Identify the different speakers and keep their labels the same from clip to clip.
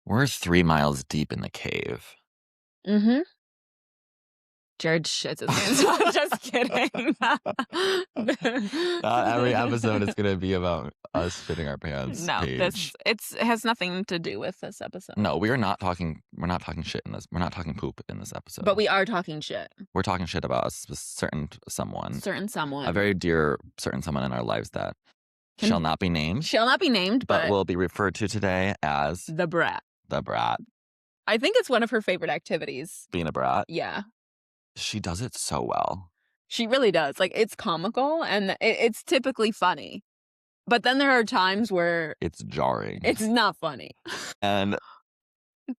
Speaker 1: We're 3 miles deep in the cave.
Speaker 2: Mm-hmm. Jared shits his pants. I'm just kidding.
Speaker 1: Not every episode is going to be about us shitting our pants.
Speaker 2: No,
Speaker 1: Paige.
Speaker 2: it has nothing to do with this episode.
Speaker 1: No, we're not talking shit in this. We're not talking poop in this episode.
Speaker 2: But we are talking shit.
Speaker 1: We're talking shit about a certain someone.
Speaker 2: A
Speaker 1: very dear certain someone in our lives that shall not be named.
Speaker 2: Shall not be named,
Speaker 1: but will be referred to today as
Speaker 2: the brat.
Speaker 1: The brat.
Speaker 2: I think it's one of her favorite activities.
Speaker 1: Being a brat?
Speaker 2: Yeah.
Speaker 1: She does it so well.
Speaker 2: She really does. Like, it's comical and it's typically funny. But then there are times where
Speaker 1: it's jarring.
Speaker 2: It's not funny.
Speaker 1: And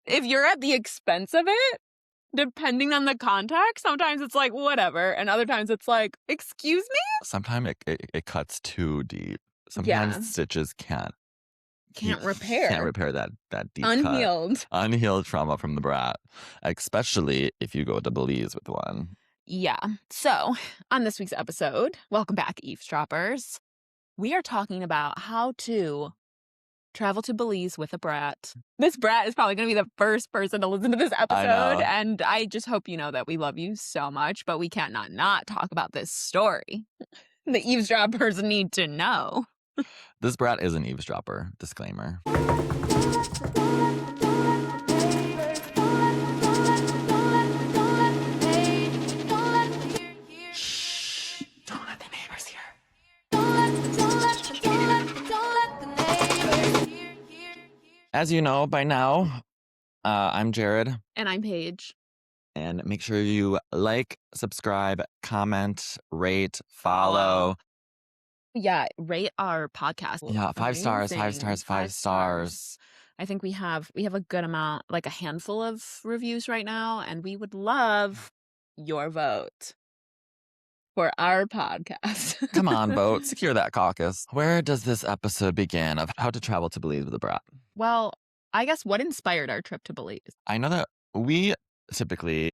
Speaker 2: if you're at the expense of it, depending on the context, sometimes it's like, whatever. And other times it's like, excuse me?
Speaker 1: Sometimes it cuts too deep. Sometimes stitches can't
Speaker 2: repair.
Speaker 1: Can't repair that deep
Speaker 2: unhealed
Speaker 1: trauma from the brat, especially if you go to Belize with one.
Speaker 2: Yeah. So on this week's episode, welcome back, eavesdroppers. We are talking about how to travel to Belize with a brat. This brat is probably going to be the first person to listen to this episode, and I just hope you know that we love you so much, but we can't not talk about this story. The eavesdroppers need to know.
Speaker 1: This brat is an eavesdropper. Disclaimer. Shh. Don't let the neighbors hear. As you know by now, I'm Jared.
Speaker 2: And I'm Paige.
Speaker 1: And make sure you like, subscribe, comment, rate, follow.
Speaker 2: Yeah, rate our podcast.
Speaker 1: Yeah, 5 stars, 5 stars, 5 stars.
Speaker 2: I think we have a good amount, like a handful of reviews right now, and we would love your vote for our podcast.
Speaker 1: Come on, vote. Secure that caucus. Where does this episode begin of how to travel to Belize with a brat?
Speaker 2: Well, I guess what inspired our trip to Belize?
Speaker 1: I know that we typically,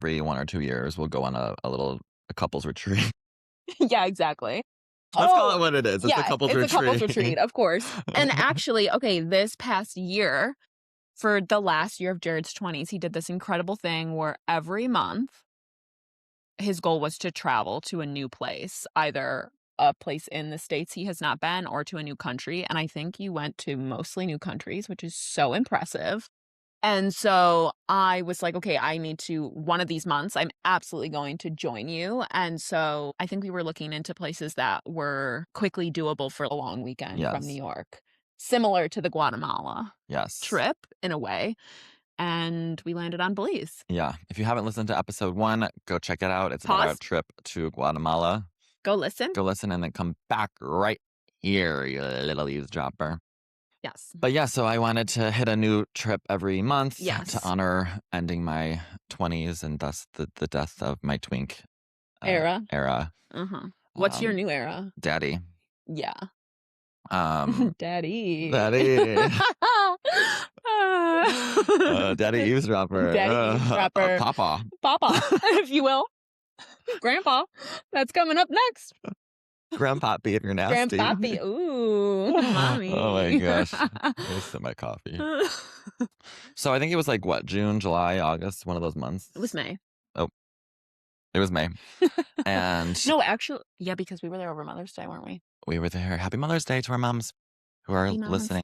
Speaker 1: every 1 or 2 years, will go on a couples retreat.
Speaker 2: Yeah, exactly.
Speaker 1: Let's call it what it is. It's a couples retreat.
Speaker 2: It's a couples retreat, of course. And actually, okay, this past year, for the last year of Jared's 20s, he did this incredible thing where every month, his goal was to travel to a new place, either a place in the States he has not been or to a new country. And I think you went to mostly new countries, which is so impressive. And so I was like, okay, I need to, one of these months, I'm absolutely going to join you. And so I think we were looking into places that were quickly doable for a long weekend from New York, similar to the Guatemala trip in a way. And we landed on Belize.
Speaker 1: Yeah. If you haven't listened to episode 1, go check it out. It's about our trip to Guatemala.
Speaker 2: Go listen
Speaker 1: and then come back right here, you little eavesdropper.
Speaker 2: Yes.
Speaker 1: But yeah, so I wanted to hit a new trip every month to honor ending my 20s and thus the death of my twink
Speaker 2: era.
Speaker 1: Uh-huh.
Speaker 2: What's your new era?
Speaker 1: Daddy.
Speaker 2: Yeah.
Speaker 1: Daddy.
Speaker 2: Daddy
Speaker 1: eavesdropper.
Speaker 2: Daddy eavesdropper.
Speaker 1: Papa,
Speaker 2: if you will. Grandpa. That's coming up next.
Speaker 1: Grandpappy, if you're nasty.
Speaker 2: Grandpappy, ooh, mommy.
Speaker 1: Oh my gosh. I sip my coffee. So I think it was like, what, June, July, August, one of those months?
Speaker 2: It was May.
Speaker 1: Oh, it was May. And
Speaker 2: no, actually, yeah, because we were there over Mother's Day, weren't we?
Speaker 1: We were there. Happy Mother's Day to our moms who are listening.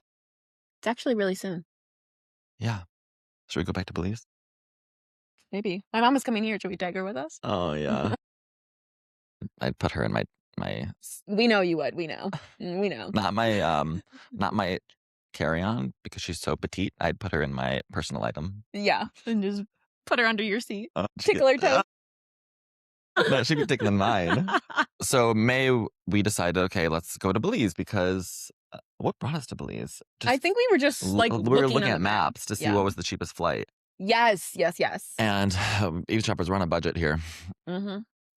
Speaker 2: It's actually really soon.
Speaker 1: Yeah. Should we go back to Belize?
Speaker 2: Maybe. My mom is coming here. Should we take her with us?
Speaker 1: Oh, yeah. I'd put her in my
Speaker 2: we know you would. We know.
Speaker 1: Not my carry-on because she's so petite. I'd put her in my personal item.
Speaker 2: Yeah, and just put her under your seat. Tickle her toes.
Speaker 1: No, she'd be tickling mine. So May, we decided, okay, let's go to Belize because what brought us to Belize?
Speaker 2: I think we were just like
Speaker 1: we were looking at maps to see what was the cheapest flight.
Speaker 2: Yes.
Speaker 1: And eavesdroppers run a budget here.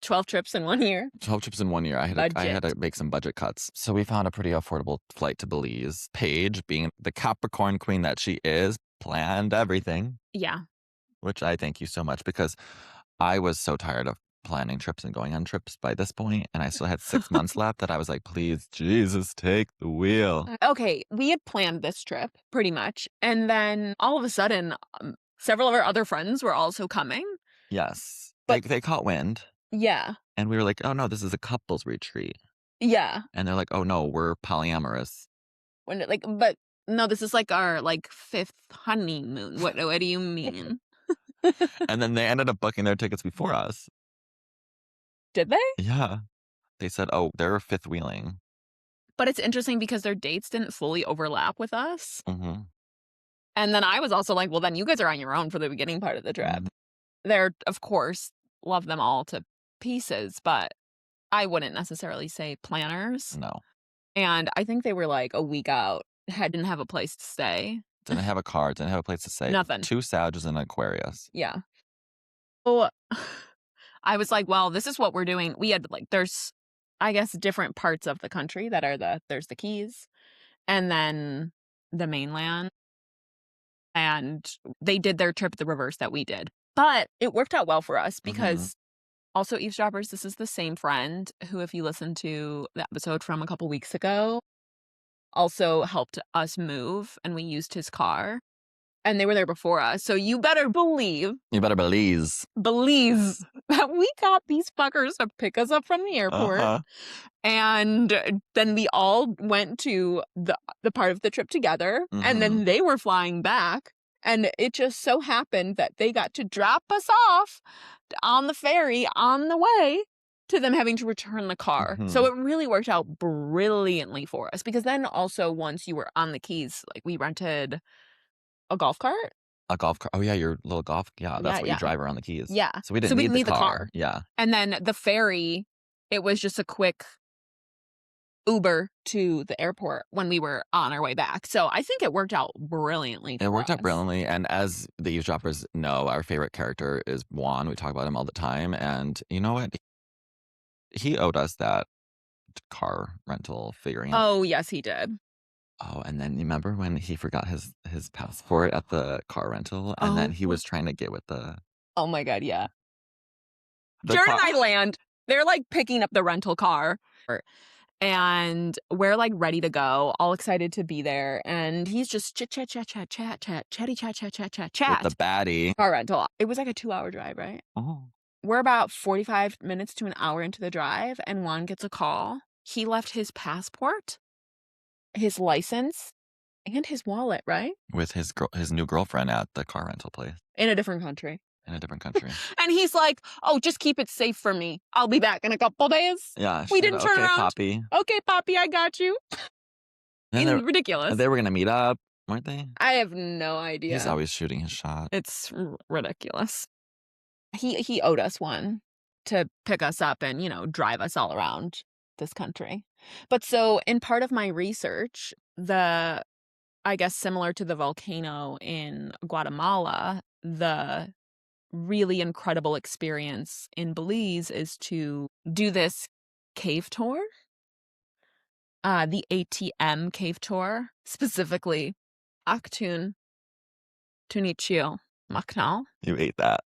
Speaker 2: 12 trips in 1 year.
Speaker 1: 12 trips in 1 year. I had to make some budget cuts. So we found a pretty affordable flight to Belize. Paige, being the Capricorn queen that she is, planned everything.
Speaker 2: Yeah.
Speaker 1: Which I thank you so much because I was so tired of planning trips and going on trips by this point, and I still had 6 months left that I was like, "Please, Jesus, take the wheel."
Speaker 2: Okay, we had planned this trip pretty much, and then all of a sudden, several of our other friends were also coming.
Speaker 1: Yes.
Speaker 2: But
Speaker 1: They caught wind,
Speaker 2: yeah,
Speaker 1: and we were like, "Oh, no, this is a couples retreat."
Speaker 2: yeah.
Speaker 1: And they're like, "Oh, no, we're polyamorous."
Speaker 2: When it, like, but no, this is like our like fifth honeymoon. What do you mean?
Speaker 1: And then they ended up booking their tickets before us.
Speaker 2: Did they?
Speaker 1: Yeah. They said, "Oh, they're fifth wheeling."
Speaker 2: But it's interesting because their dates didn't fully overlap with us.
Speaker 1: Mhm.
Speaker 2: And then I was also like, well, then you guys are on your own for the beginning part of the trip.
Speaker 1: Mhm.
Speaker 2: They're, of course, love them all to pieces, but I wouldn't necessarily say planners.
Speaker 1: No.
Speaker 2: And I think they were like a week out, didn't have a place to stay.
Speaker 1: Didn't have a car, didn't have a place to stay.
Speaker 2: Nothing.
Speaker 1: 2 Savages and an Aquarius.
Speaker 2: Yeah. So I was like, well, this is what we're doing. We had like, there's, I guess, different parts of the country that are there's the Keys and then the mainland. And they did their trip the reverse that we did. But it worked out well for us
Speaker 1: Mhm.
Speaker 2: because also eavesdroppers, this is the same friend who, if you listen to the episode from a couple weeks ago, also helped us move and we used his car. And they were there before us. So you better believe
Speaker 1: You better Belize.
Speaker 2: that we got these fuckers to pick us up from the airport.
Speaker 1: Uh-huh.
Speaker 2: And then we all went to the part of the trip together. And
Speaker 1: Mhm.
Speaker 2: then they were flying back. And it just so happened that they got to drop us off on the ferry on the way to them having to return the car. So
Speaker 1: Mhm.
Speaker 2: it really worked out brilliantly for us. Because then also once you were on the Keys, like we rented a golf cart.
Speaker 1: A golf car. Oh, yeah, your little golf. Yeah, that's
Speaker 2: Yeah,
Speaker 1: what you
Speaker 2: yeah.
Speaker 1: drive around the Keys.
Speaker 2: Yeah.
Speaker 1: So we
Speaker 2: So
Speaker 1: didn't
Speaker 2: we
Speaker 1: need
Speaker 2: didn't
Speaker 1: the
Speaker 2: need the
Speaker 1: car.
Speaker 2: car.
Speaker 1: Yeah.
Speaker 2: And then the ferry, it was just a quick Uber to the airport when we were on our way back. So I think it worked out brilliantly.
Speaker 1: It worked out
Speaker 2: us.
Speaker 1: brilliantly, and as the eavesdroppers know, our favorite character is Juan. We talk about him all the time, and you know what? He owed us that car rental figuring out.
Speaker 2: Oh, yes, he did.
Speaker 1: Oh, and then you remember when he forgot his passport at the car rental, and then he
Speaker 2: Oh.
Speaker 1: was trying to get with the
Speaker 2: Oh my God, yeah.
Speaker 1: the
Speaker 2: Jared
Speaker 1: car.
Speaker 2: and I land. They're like picking up the rental car. And we're like ready to go, all excited to be there. And he's just chit chat, chat, chat, chat, chat, chatty, chat, chat, chat, chat,
Speaker 1: with
Speaker 2: chat.
Speaker 1: the baddie.
Speaker 2: Car rental. It was like a 2-hour drive, right?
Speaker 1: Oh.
Speaker 2: We're about 45 minutes to an hour into the drive, and Juan gets a call. He left his passport, his license, and his wallet, right?
Speaker 1: With his new girlfriend at the car rental place
Speaker 2: In a different country.
Speaker 1: in a different country.
Speaker 2: And he's like, oh, just keep it safe for me. I'll be back in a couple days.
Speaker 1: Yeah,
Speaker 2: We
Speaker 1: she said,
Speaker 2: didn't turn
Speaker 1: "Okay,
Speaker 2: around.
Speaker 1: Poppy."
Speaker 2: Okay, Poppy, I got you.
Speaker 1: And
Speaker 2: Ridiculous.
Speaker 1: they were gonna meet up, weren't they?
Speaker 2: I have no idea.
Speaker 1: He's always shooting his shot.
Speaker 2: It's ridiculous. He owed us one to pick us up and, drive us all around this country. But so in part of my research, I guess similar to the volcano in Guatemala, the really incredible experience in Belize is to do this cave tour, the ATM cave tour, specifically Aktun Tunichio Maknal.
Speaker 1: You ate that.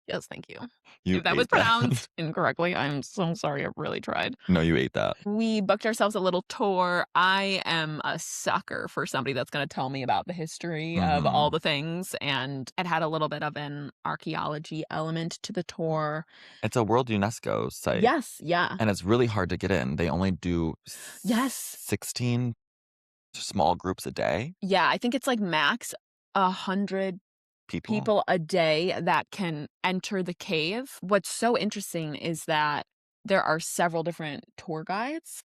Speaker 2: Yes, thank you.
Speaker 1: You
Speaker 2: If that
Speaker 1: ate
Speaker 2: was pronounced incorrectly, I'm so sorry. I really tried.
Speaker 1: No, you ate that.
Speaker 2: We booked ourselves a little tour. I am a sucker for somebody that's going to tell me about the history of all the things. And it had a little bit of an archaeology element to the tour.
Speaker 1: It's a World UNESCO site.
Speaker 2: Yes, yeah.
Speaker 1: And it's really hard to get in. They only do
Speaker 2: Yes.
Speaker 1: 16 small groups a day.
Speaker 2: Yeah, I think it's like max 100 people a day that can enter the cave. What's so interesting is that there are several different tour guides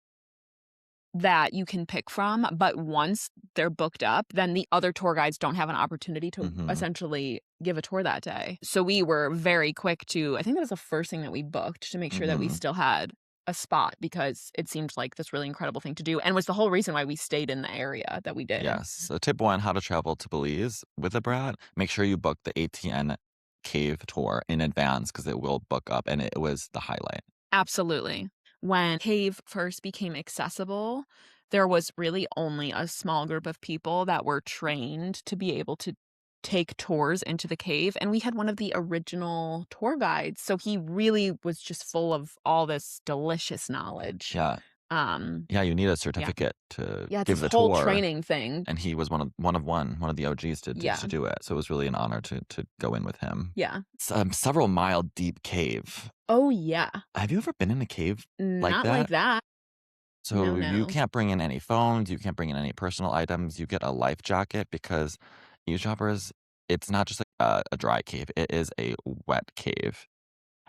Speaker 2: that you can pick from, but once they're booked up, then the other tour guides don't have an opportunity to essentially give a tour that day. So we were very quick I think that was the first thing that we booked to make sure that we still had a spot, because it seemed like this really incredible thing to do and was the whole reason why we stayed in the area that we did.
Speaker 1: Yes. So tip 1, how to travel to Belize with a brat. Make sure you book the ATN cave tour in advance, because it will book up, and it was the highlight.
Speaker 2: Absolutely. When cave first became accessible, there was really only a small group of people that were trained to be able to take tours into the cave, and we had one of the original tour guides, so he really was just full of all this delicious knowledge.
Speaker 1: Yeah. Yeah, you need a certificate to
Speaker 2: Yeah, it's
Speaker 1: give
Speaker 2: this
Speaker 1: the
Speaker 2: whole
Speaker 1: tour,
Speaker 2: training thing.
Speaker 1: and he was one of the OGs to
Speaker 2: Yeah.
Speaker 1: do it. So it was really an honor to go in with him.
Speaker 2: Yeah.
Speaker 1: It's several mile deep cave.
Speaker 2: Oh, yeah.
Speaker 1: Have you ever been in a cave like
Speaker 2: Not
Speaker 1: that?
Speaker 2: like that.
Speaker 1: So you
Speaker 2: No.
Speaker 1: can't bring in any phones, you can't bring in any personal items. You get a life jacket because eavesdroppers, it's not just like a dry cave, it is a wet cave.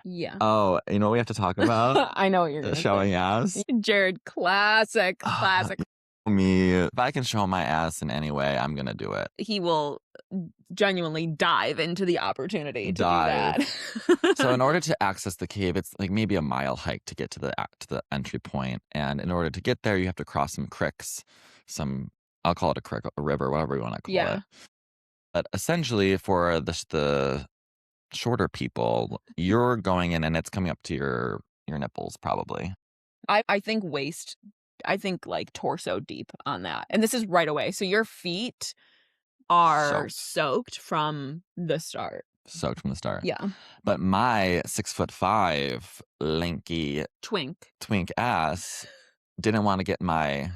Speaker 2: Yeah.
Speaker 1: Oh, you know what we have to talk about?
Speaker 2: I know what you're gonna
Speaker 1: Showing
Speaker 2: say.
Speaker 1: ass.
Speaker 2: Jared, classic.
Speaker 1: Me, if I can show my ass in any way, I'm gonna do it.
Speaker 2: He will genuinely dive into the opportunity to do that.
Speaker 1: So in order to access the cave, it's like maybe a mile hike to get to the entry point. And in order to get there, you have to cross some creeks, I'll call it a creek, a river, whatever you want to call it. But essentially, for the shorter people, you're going in and it's coming up to your nipples, probably.
Speaker 2: I think waist, I think like torso deep on that. And this is right away. So your feet are soaked from the start.
Speaker 1: Soaked from the start.
Speaker 2: Yeah.
Speaker 1: But my 6'5" lanky twink ass didn't want to get my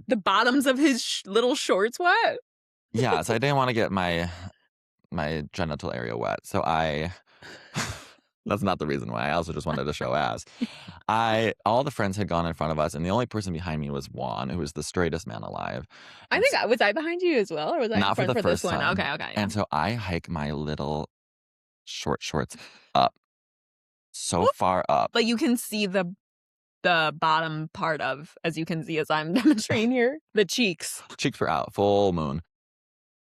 Speaker 2: the bottoms of his little shorts wet.
Speaker 1: Yeah, so I didn't want to get my genital area wet. So that's not the reason why. I also just wanted to show ass. All the friends had gone in front of us, and the only person behind me was Juan, who was the straightest man alive.
Speaker 2: I think was I behind you as well, or was I
Speaker 1: not
Speaker 2: in front
Speaker 1: for the first
Speaker 2: this one?
Speaker 1: time.
Speaker 2: Okay. Yeah.
Speaker 1: And so I hike my little shorts up, so far up,
Speaker 2: but you can see the bottom part of, as you can see as I'm demonstrating here, the cheeks.
Speaker 1: Cheeks were out, full moon.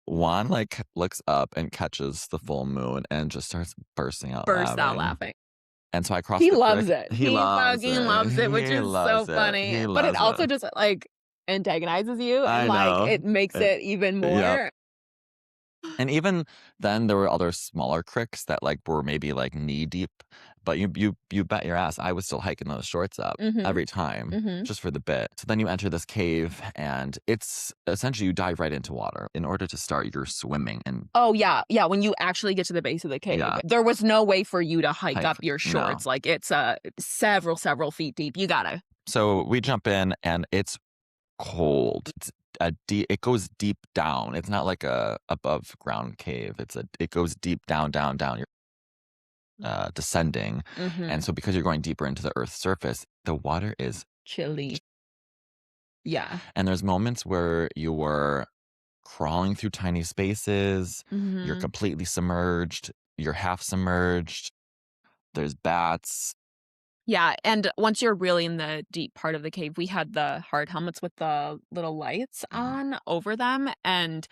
Speaker 1: Juan looks up and catches the full moon and just starts bursting out laughing. And so I crossed
Speaker 2: He
Speaker 1: the
Speaker 2: loves
Speaker 1: creek.
Speaker 2: it. He fucking loves it, which is so funny. But it also just like antagonizes you, and like it makes it even more.
Speaker 1: Yep. And even then, there were other smaller creeks that were maybe knee deep, but you bet your ass I was still hiking those shorts up every time, just for the bit. So then you enter this cave, and it's essentially you dive right into water. In order to start your swimming, and
Speaker 2: oh yeah, when you actually get to the base of the cave, there was no way for you to hike up your shorts. No. Like it's several feet deep. You gotta.
Speaker 1: So we jump in, and it's cold. It goes deep down. It's not like a above ground cave. It goes deep down. You're descending, and so because you're going deeper into the Earth's surface, the water is
Speaker 2: chilly. Yeah,
Speaker 1: and there's moments where you were crawling through tiny spaces. You're completely submerged. You're half submerged. There's bats.
Speaker 2: Yeah, and once you're really in the deep part of the cave, we had the hard helmets with the little lights on over them, and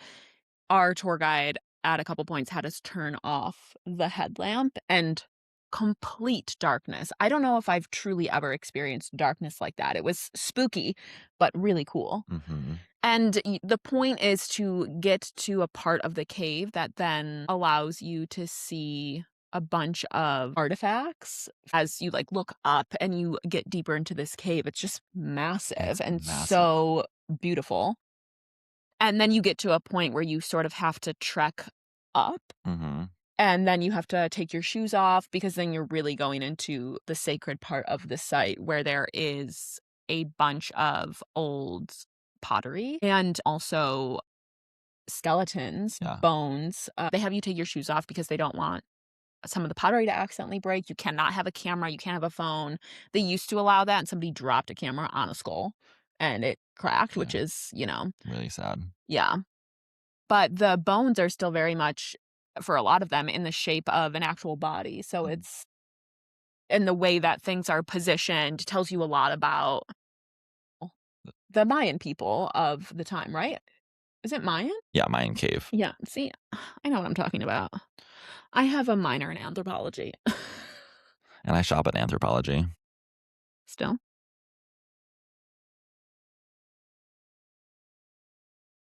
Speaker 2: our tour guide at a couple points had us turn off the headlamp, and complete darkness. I don't know if I've truly ever experienced darkness like that. It was spooky, but really cool. And the point is to get to a part of the cave that then allows you to see a bunch of artifacts as you look up and you get deeper into this cave. It's just massive and so beautiful. And then you get to a point where you sort of have to trek up. And then you have to take your shoes off, because then you're really going into the sacred part of the site, where there is a bunch of old pottery and also skeletons, bones. They have you take your shoes off because they don't want some of the pottery to accidentally break. You cannot have a camera. You can't have a phone. They used to allow that, and somebody dropped a camera on a skull and it cracked, which is,
Speaker 1: really sad.
Speaker 2: Yeah. But the bones are still very much, for a lot of them, in the shape of an actual body. So it's, and the way that things are positioned tells you a lot about the Mayan people of the time, right? Is it Mayan?
Speaker 1: Yeah, Mayan cave.
Speaker 2: Yeah. See, I know what I'm talking about. I have a minor in anthropology.
Speaker 1: And I shop at Anthropology.
Speaker 2: Still.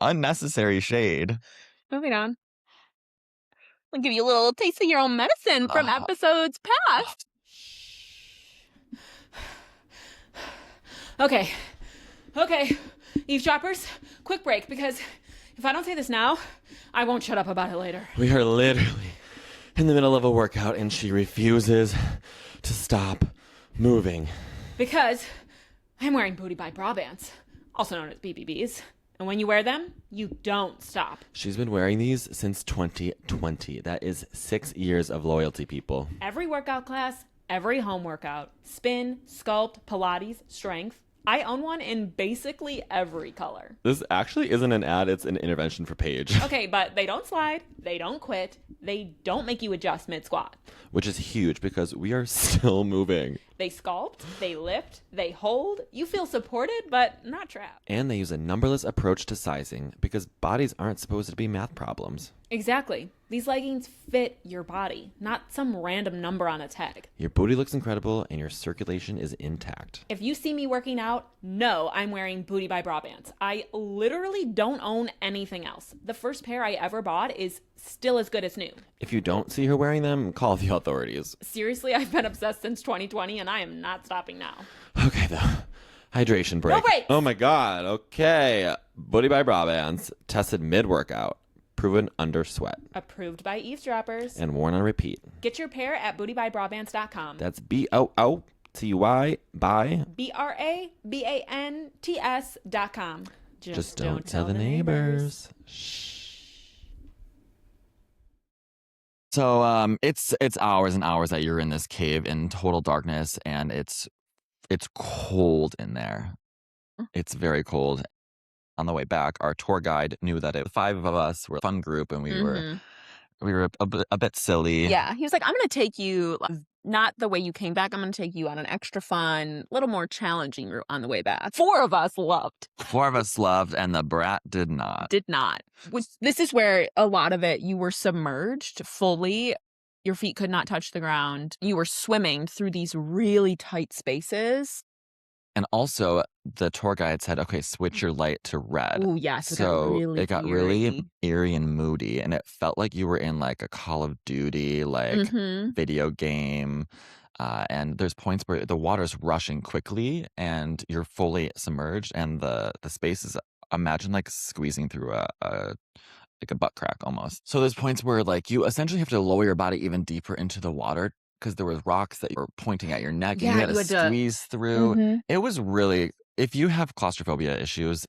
Speaker 1: Unnecessary shade.
Speaker 2: Moving on. I'll give you a little taste of your own medicine from episodes past. Okay. Eavesdroppers, quick break, because If I don't say this now, I won't shut up about it later.
Speaker 3: We are literally in the middle of a workout and she refuses to stop moving.
Speaker 2: Because I'm wearing booty by bra bands, also known as BBBs. And when you wear them, you don't stop.
Speaker 3: She's been wearing these since 2020. That is 6 years of loyalty, people.
Speaker 2: Every workout class, every home workout, spin, sculpt, Pilates, strength. I own one in basically every color.
Speaker 3: This actually isn't an ad, it's an intervention for Paige.
Speaker 2: Okay, but they don't slide, they don't quit, they don't make you adjust mid-squat.
Speaker 3: Which is huge because we are still moving.
Speaker 2: They sculpt, they lift, they hold. You feel supported, but not trapped.
Speaker 3: And they use a numberless approach to sizing because bodies aren't supposed to be math problems.
Speaker 2: Exactly. These leggings fit your body, not some random number on a tag.
Speaker 3: Your booty looks incredible and your circulation is intact.
Speaker 2: If you see me working out, know I'm wearing booty by bra bands. I literally don't own anything else. The first pair I ever bought is still as good as new.
Speaker 3: If you don't see her wearing them, call the authorities.
Speaker 2: Seriously, I've been obsessed since 2020 and I am not stopping now.
Speaker 3: Okay, though. Hydration break.
Speaker 2: No breaks!
Speaker 3: Oh my God. Okay. Booty by bra bands. Tested mid-workout. Proven under sweat.
Speaker 2: Approved by eavesdroppers.
Speaker 3: And worn on repeat.
Speaker 2: Get your pair at bootybybrabands.com.
Speaker 3: That's BOOTY by
Speaker 2: BRABANTS.com.
Speaker 3: Just don't tell the neighbors. Shh.
Speaker 1: So it's hours and hours that you're in this cave in total darkness, and it's cold in there. It's very cold. On the way back, our tour guide knew that 5 of us were a fun group, and we were a bit silly.
Speaker 2: Yeah, he was like, I'm going to take you, not the way you came back, I'm going to take you on an extra fun, little more challenging route on the way back. 4 of us loved.
Speaker 1: 4 of us loved, and the brat did not.
Speaker 2: Did not. This is where a lot of it, you were submerged fully. Your feet could not touch the ground. You were swimming through these really tight spaces.
Speaker 1: And also, the tour guide said, okay, switch your light to red.
Speaker 2: Oh, yes.
Speaker 1: So it got really eerie and moody. And it felt like you were in like a Call of Duty, like video game. And there's points where the water's rushing quickly and you're fully submerged. And the space is, imagine like squeezing through like a butt crack almost. So there's points where like you essentially have to lower your body even deeper into the water, because there was rocks that were pointing at your neck and you had to squeeze through. It was really, if you have claustrophobia issues,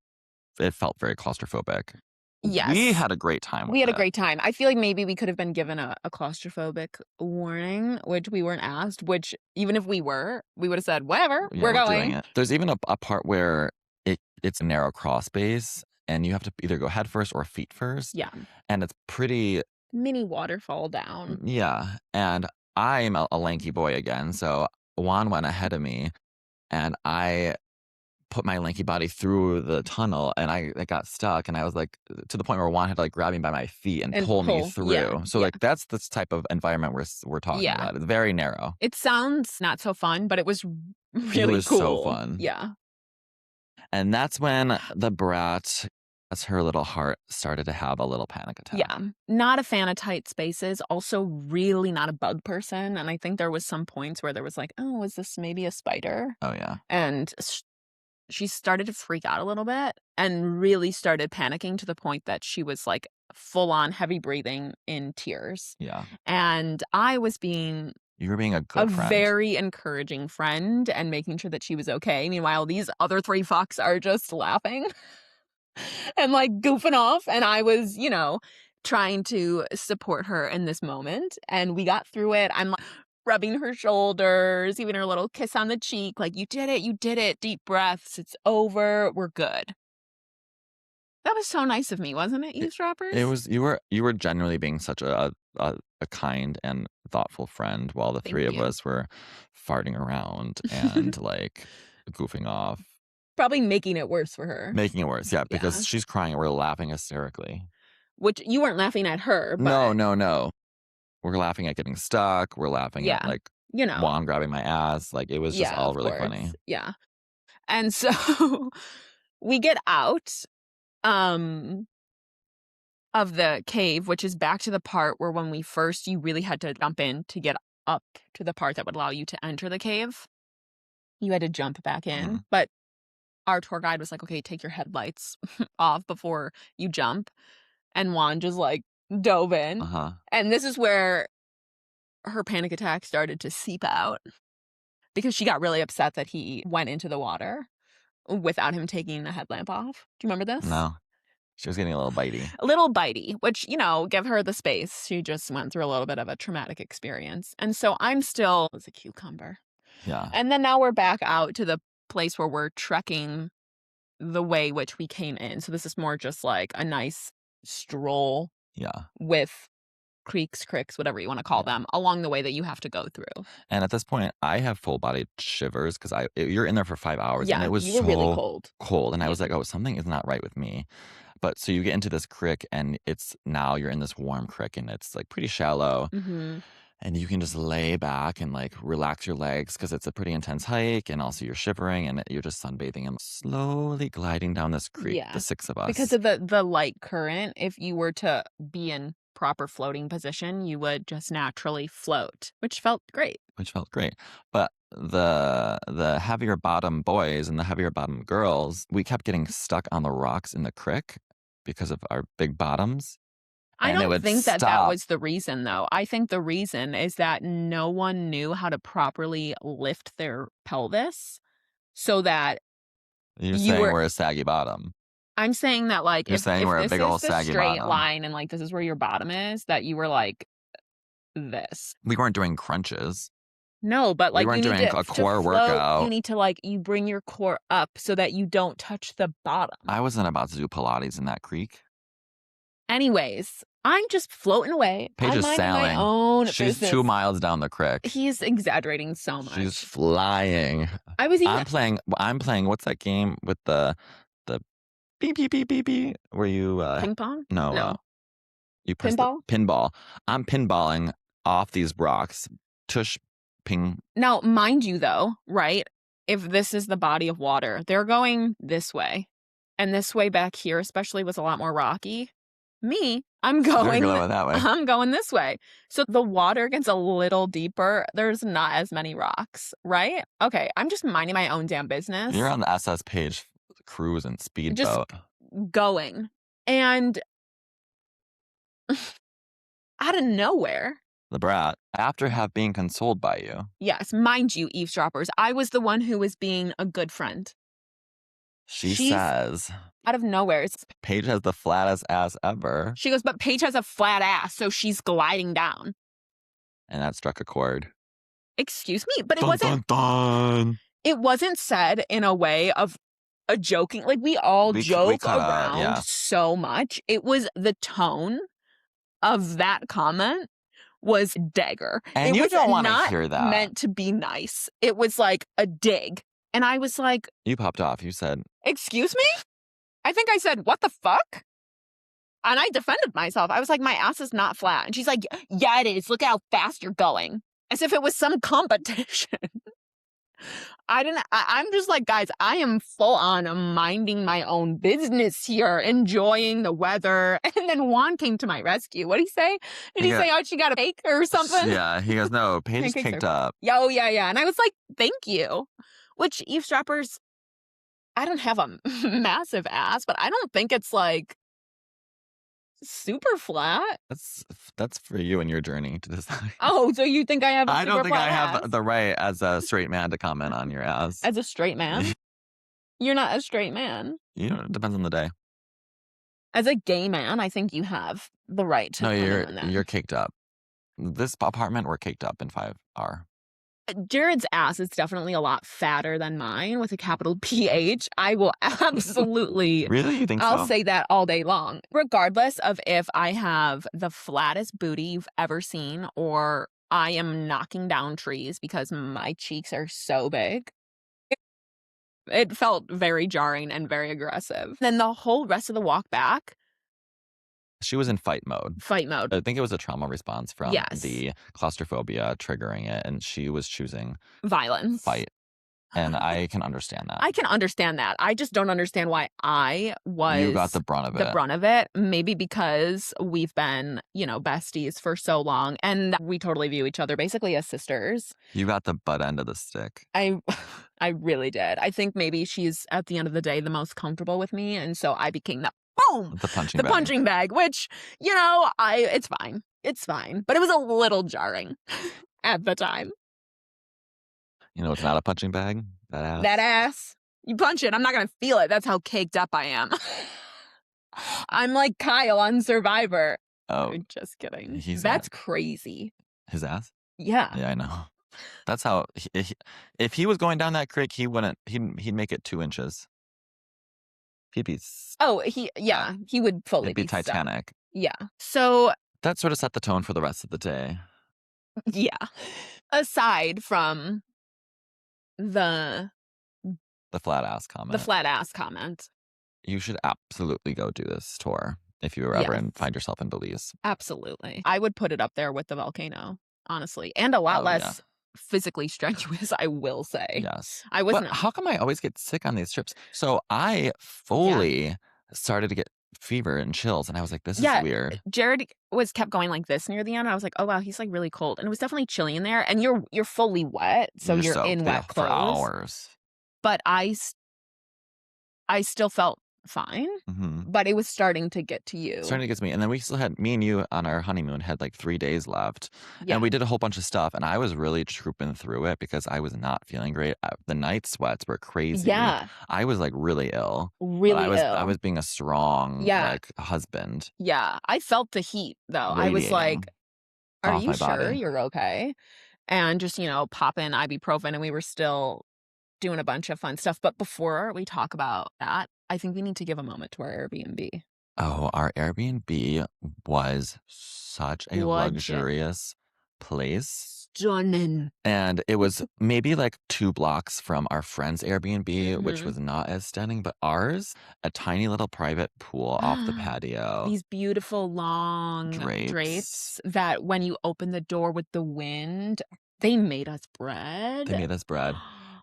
Speaker 1: it felt very claustrophobic.
Speaker 2: Yes.
Speaker 1: We had a great time with
Speaker 2: We had a great time. I feel like maybe we could have been given a claustrophobic warning, which we weren't asked, which even if we were, we would have said, whatever, we're going.
Speaker 1: There's even a part where it's a narrow crawl space and you have to either go head first or feet first.
Speaker 2: Yeah.
Speaker 1: And it's pretty...
Speaker 2: mini waterfall down.
Speaker 1: Yeah. And I'm a lanky boy again, so Juan went ahead of me, and I put my lanky body through the tunnel, and I got stuck, and I was like, to the point where Juan had to like grab me by my feet and pull me through. Yeah, so like that's this type of environment we're talking about. It's very narrow.
Speaker 2: It sounds not so fun, but it was really cool. It was
Speaker 1: so fun.
Speaker 2: Yeah.
Speaker 1: And that's when the brat, as her little heart, started to have a little panic attack.
Speaker 2: Yeah. Not a fan of tight spaces. Also really not a bug person. And I think there was some points where there was like, oh, is this maybe a spider?
Speaker 1: Oh, yeah.
Speaker 2: And she started to freak out a little bit and really started panicking to the point that she was like full on heavy breathing in tears.
Speaker 1: Yeah.
Speaker 2: And I was being...
Speaker 1: You were being a good friend.
Speaker 2: A very encouraging friend and making sure that she was okay. Meanwhile, these other 3 fucks are just laughing and like goofing off. And I was, trying to support her in this moment. And we got through it. I'm like rubbing her shoulders, giving her a little kiss on the cheek. Like, you did it. Deep breaths. It's over. We're good. That was so nice of me, wasn't it, eavesdroppers?
Speaker 1: It was. You were genuinely being such a kind and thoughtful friend, while the 3 of us were farting around and like goofing off.
Speaker 2: Probably making it worse for her.
Speaker 1: Making it worse, yeah, because she's crying and we're laughing hysterically.
Speaker 2: Which you weren't laughing at her, but...
Speaker 1: No. We're laughing at getting stuck. We're laughing at like Juan grabbing my ass. Like it was just all really funny.
Speaker 2: Yeah. And so we get out of the cave, which is back to the part where when we first, you really had to jump in to get up to the part that would allow you to enter the cave. You had to jump back in. But our tour guide was like, okay, take your headlights off before you jump. And Juan just like dove in. And this is where her panic attack started to seep out because she got really upset that he went into the water without him taking the headlamp off. Do you remember this?
Speaker 1: No. She was getting a little bitey.
Speaker 2: A little bitey, which, you know, give her the space. She just went through a little bit of a traumatic experience. And so I'm still as a cucumber.
Speaker 1: Yeah.
Speaker 2: And then now we're back out to the place where we're trekking the way which we came in. So this is more just like a nice stroll.
Speaker 1: Yeah.
Speaker 2: With creeks, whatever you want to call them, along the way that you have to go through.
Speaker 1: And at this point, I have full body shivers because you're in there for 5 hours.
Speaker 2: Yeah,
Speaker 1: and it was
Speaker 2: you were
Speaker 1: so
Speaker 2: really cold.
Speaker 1: And I was like, oh, something is not right with me. But so you get into this creek and you're in this warm creek and it's like pretty shallow.
Speaker 2: Mm-hmm.
Speaker 1: And you can just lay back and like relax your legs because it's a pretty intense hike. And also you're shivering and you're just sunbathing and slowly gliding down this creek, the 6 of us.
Speaker 2: Because of the light current, if you were to be in proper floating position, you would just naturally float, which felt great.
Speaker 1: But the heavier bottom boys and the heavier bottom girls, we kept getting stuck on the rocks in the creek because of our big bottoms.
Speaker 2: I don't think that was the reason, though. I think the reason is that no one knew how to properly lift their pelvis so that
Speaker 1: You're saying we're a saggy bottom.
Speaker 2: I'm saying that, like,
Speaker 1: You're saying we're a big old saggy
Speaker 2: straight
Speaker 1: bottom.
Speaker 2: line and, like, this is where your bottom is, that you were like this.
Speaker 1: We weren't doing crunches.
Speaker 2: No, but like
Speaker 1: we weren't doing a core workout.
Speaker 2: You need to like you bring your core up so that you don't touch the bottom.
Speaker 1: I wasn't about to do Pilates in that creek.
Speaker 2: Anyways, I'm just floating away.
Speaker 1: Paige is sailing.
Speaker 2: My own
Speaker 1: She's
Speaker 2: business.
Speaker 1: 2 miles down the creek.
Speaker 2: He's exaggerating so much.
Speaker 1: She's flying. I'm playing. What's that game with the beep beep beep beep beep? Where you
Speaker 2: ping pong?
Speaker 1: No. You press
Speaker 2: pinball.
Speaker 1: Pinball. I'm pinballing off these rocks. Tush. Ping.
Speaker 2: Now, mind you, though, right? If this is the body of water, they're going this way, and this way back here, especially, was a lot more rocky. Me, I'm going
Speaker 1: that way.
Speaker 2: I'm going this way. So the water gets a little deeper. There's not as many rocks, right? Okay, I'm just minding my own damn business.
Speaker 1: You're on the SS Paige cruise and speedboat.
Speaker 2: Just going. And out of nowhere,
Speaker 1: the brat, after have being consoled by you.
Speaker 2: Yes, mind you, eavesdroppers, I was the one who was being a good friend.
Speaker 1: She says,
Speaker 2: out of nowhere,
Speaker 1: Paige has the flattest ass ever.
Speaker 2: She goes, but Paige has a flat ass, so she's gliding down.
Speaker 1: And that struck a chord.
Speaker 2: Excuse me, but it
Speaker 1: wasn't.
Speaker 2: It wasn't said in a way of a joking. Like we joke around so much. It was the tone of that comment. Was dagger.
Speaker 1: And you don't want to hear that.
Speaker 2: Meant to be nice. It was like a dig. And I was like...
Speaker 1: You popped off. You said...
Speaker 2: Excuse me? I think I said, what the fuck? And I defended myself. I was like, my ass is not flat. And she's like, yeah, it is. Look how fast you're going. As if it was some competition. I'm just like, guys, I am full on minding my own business here, enjoying the weather. And then Juan came to my rescue. What did he say? Did he say, oh, she got a cake or something?
Speaker 1: Yeah, he goes, no, Paige is caked up.
Speaker 2: Oh, yeah. And I was like, thank you. Which, eavesdroppers, I don't have a massive ass, but I don't think it's like super flat.
Speaker 1: That's for you and your journey to decide.
Speaker 2: Oh, so you think I have a super flat ass?
Speaker 1: I don't think I have the right as a straight man to comment on your ass.
Speaker 2: As a straight man? You're not a straight man.
Speaker 1: It depends on the day.
Speaker 2: As a gay man, I think you have the right to comment on that.
Speaker 1: You're caked up. This apartment, we're caked up in 5R.
Speaker 2: Jared's ass is definitely a lot fatter than mine with a capital PH. I will absolutely...
Speaker 1: Really? You think so?
Speaker 2: I'll say that all day long. Regardless of if I have the flattest booty you've ever seen or I am knocking down trees because my cheeks are so big. It felt very jarring and very aggressive. Then the whole rest of the walk back,
Speaker 1: she was in fight mode. I think it was a trauma response from the claustrophobia triggering it, and she was choosing
Speaker 2: violence.
Speaker 1: Fight. And I can understand that.
Speaker 2: I can understand that. I just don't understand why I was
Speaker 1: You got the brunt of it.
Speaker 2: Maybe because we've been, besties for so long and we totally view each other basically as sisters.
Speaker 1: You got the butt end of the stick.
Speaker 2: I really did. I think maybe she's at the end of the day the most comfortable with me, and so I became the boom,
Speaker 1: The punching
Speaker 2: the
Speaker 1: bag.
Speaker 2: punching bag, which, it's fine. It's fine. But it was a little jarring at the time.
Speaker 1: You know, it's not a punching bag. That ass.
Speaker 2: That ass. You punch it, I'm not going to feel it. That's how caked up I am. I'm like Kyle on Survivor.
Speaker 1: Oh,
Speaker 2: I'm just kidding.
Speaker 1: That's
Speaker 2: not crazy.
Speaker 1: His ass?
Speaker 2: Yeah.
Speaker 1: Yeah, I know. That's how, if he was going down that creek, he'd make it 2 inches. He'd be.
Speaker 2: Oh, he would fully
Speaker 1: It'd be
Speaker 2: stuck.
Speaker 1: Titanic.
Speaker 2: Yeah. So.
Speaker 1: That sort of set the tone for the rest of the day.
Speaker 2: Yeah. Aside from the
Speaker 1: flat ass comment.
Speaker 2: The flat ass comment.
Speaker 1: You should absolutely go do this tour if you ever find yourself in Belize.
Speaker 2: Absolutely. I would put it up there with the volcano, honestly. And a lot less physically strenuous, I will say.
Speaker 1: Yes.
Speaker 2: I wasn't.
Speaker 1: But how come I always get sick on these trips? So I fully started to get fever and chills, and I was like, this is weird.
Speaker 2: Jared kept going like this near the end. I was like, oh wow, he's like really cold. And it was definitely chilly in there. And you're fully wet, so you're in wet clothes.
Speaker 1: For hours.
Speaker 2: But I still felt fine, but it was starting to get to you.
Speaker 1: Starting to get to me. And then we still had, me and you on our honeymoon had like 3 days left. Yeah. And we did a whole bunch of stuff. And I was really trooping through it because I was not feeling great. The night sweats were crazy.
Speaker 2: Yeah.
Speaker 1: I was like really ill.
Speaker 2: Really ill.
Speaker 1: I was being a strong husband.
Speaker 2: Yeah. I felt the heat though.
Speaker 1: Radiating.
Speaker 2: I was like, are you sure you're okay? And just, pop in ibuprofen, and we were still doing a bunch of fun stuff. But before we talk about that, I think we need to give a moment to our Airbnb.
Speaker 1: Oh, our Airbnb was such a luxurious place.
Speaker 2: Stunning.
Speaker 1: And it was maybe like 2 blocks from our friend's Airbnb, which was not as stunning, but ours, a tiny little private pool off the patio.
Speaker 2: These beautiful long drapes that when you open the door with the wind, they made us bread.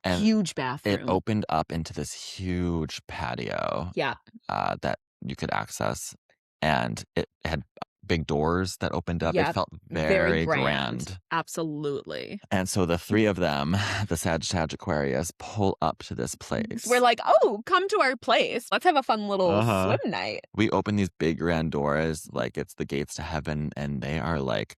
Speaker 1: And
Speaker 2: huge bathroom.
Speaker 1: It opened up into this huge patio.
Speaker 2: Yeah.
Speaker 1: That you could access. And it had big doors that opened up.
Speaker 2: Yeah,
Speaker 1: it felt very grand.
Speaker 2: Absolutely.
Speaker 1: And so the 3 of them, the Sag Aquarius, pull up to this place.
Speaker 2: We're like, oh, come to our place. Let's have a fun little swim night.
Speaker 1: We open these big grand doors like it's the gates to heaven. And they are like,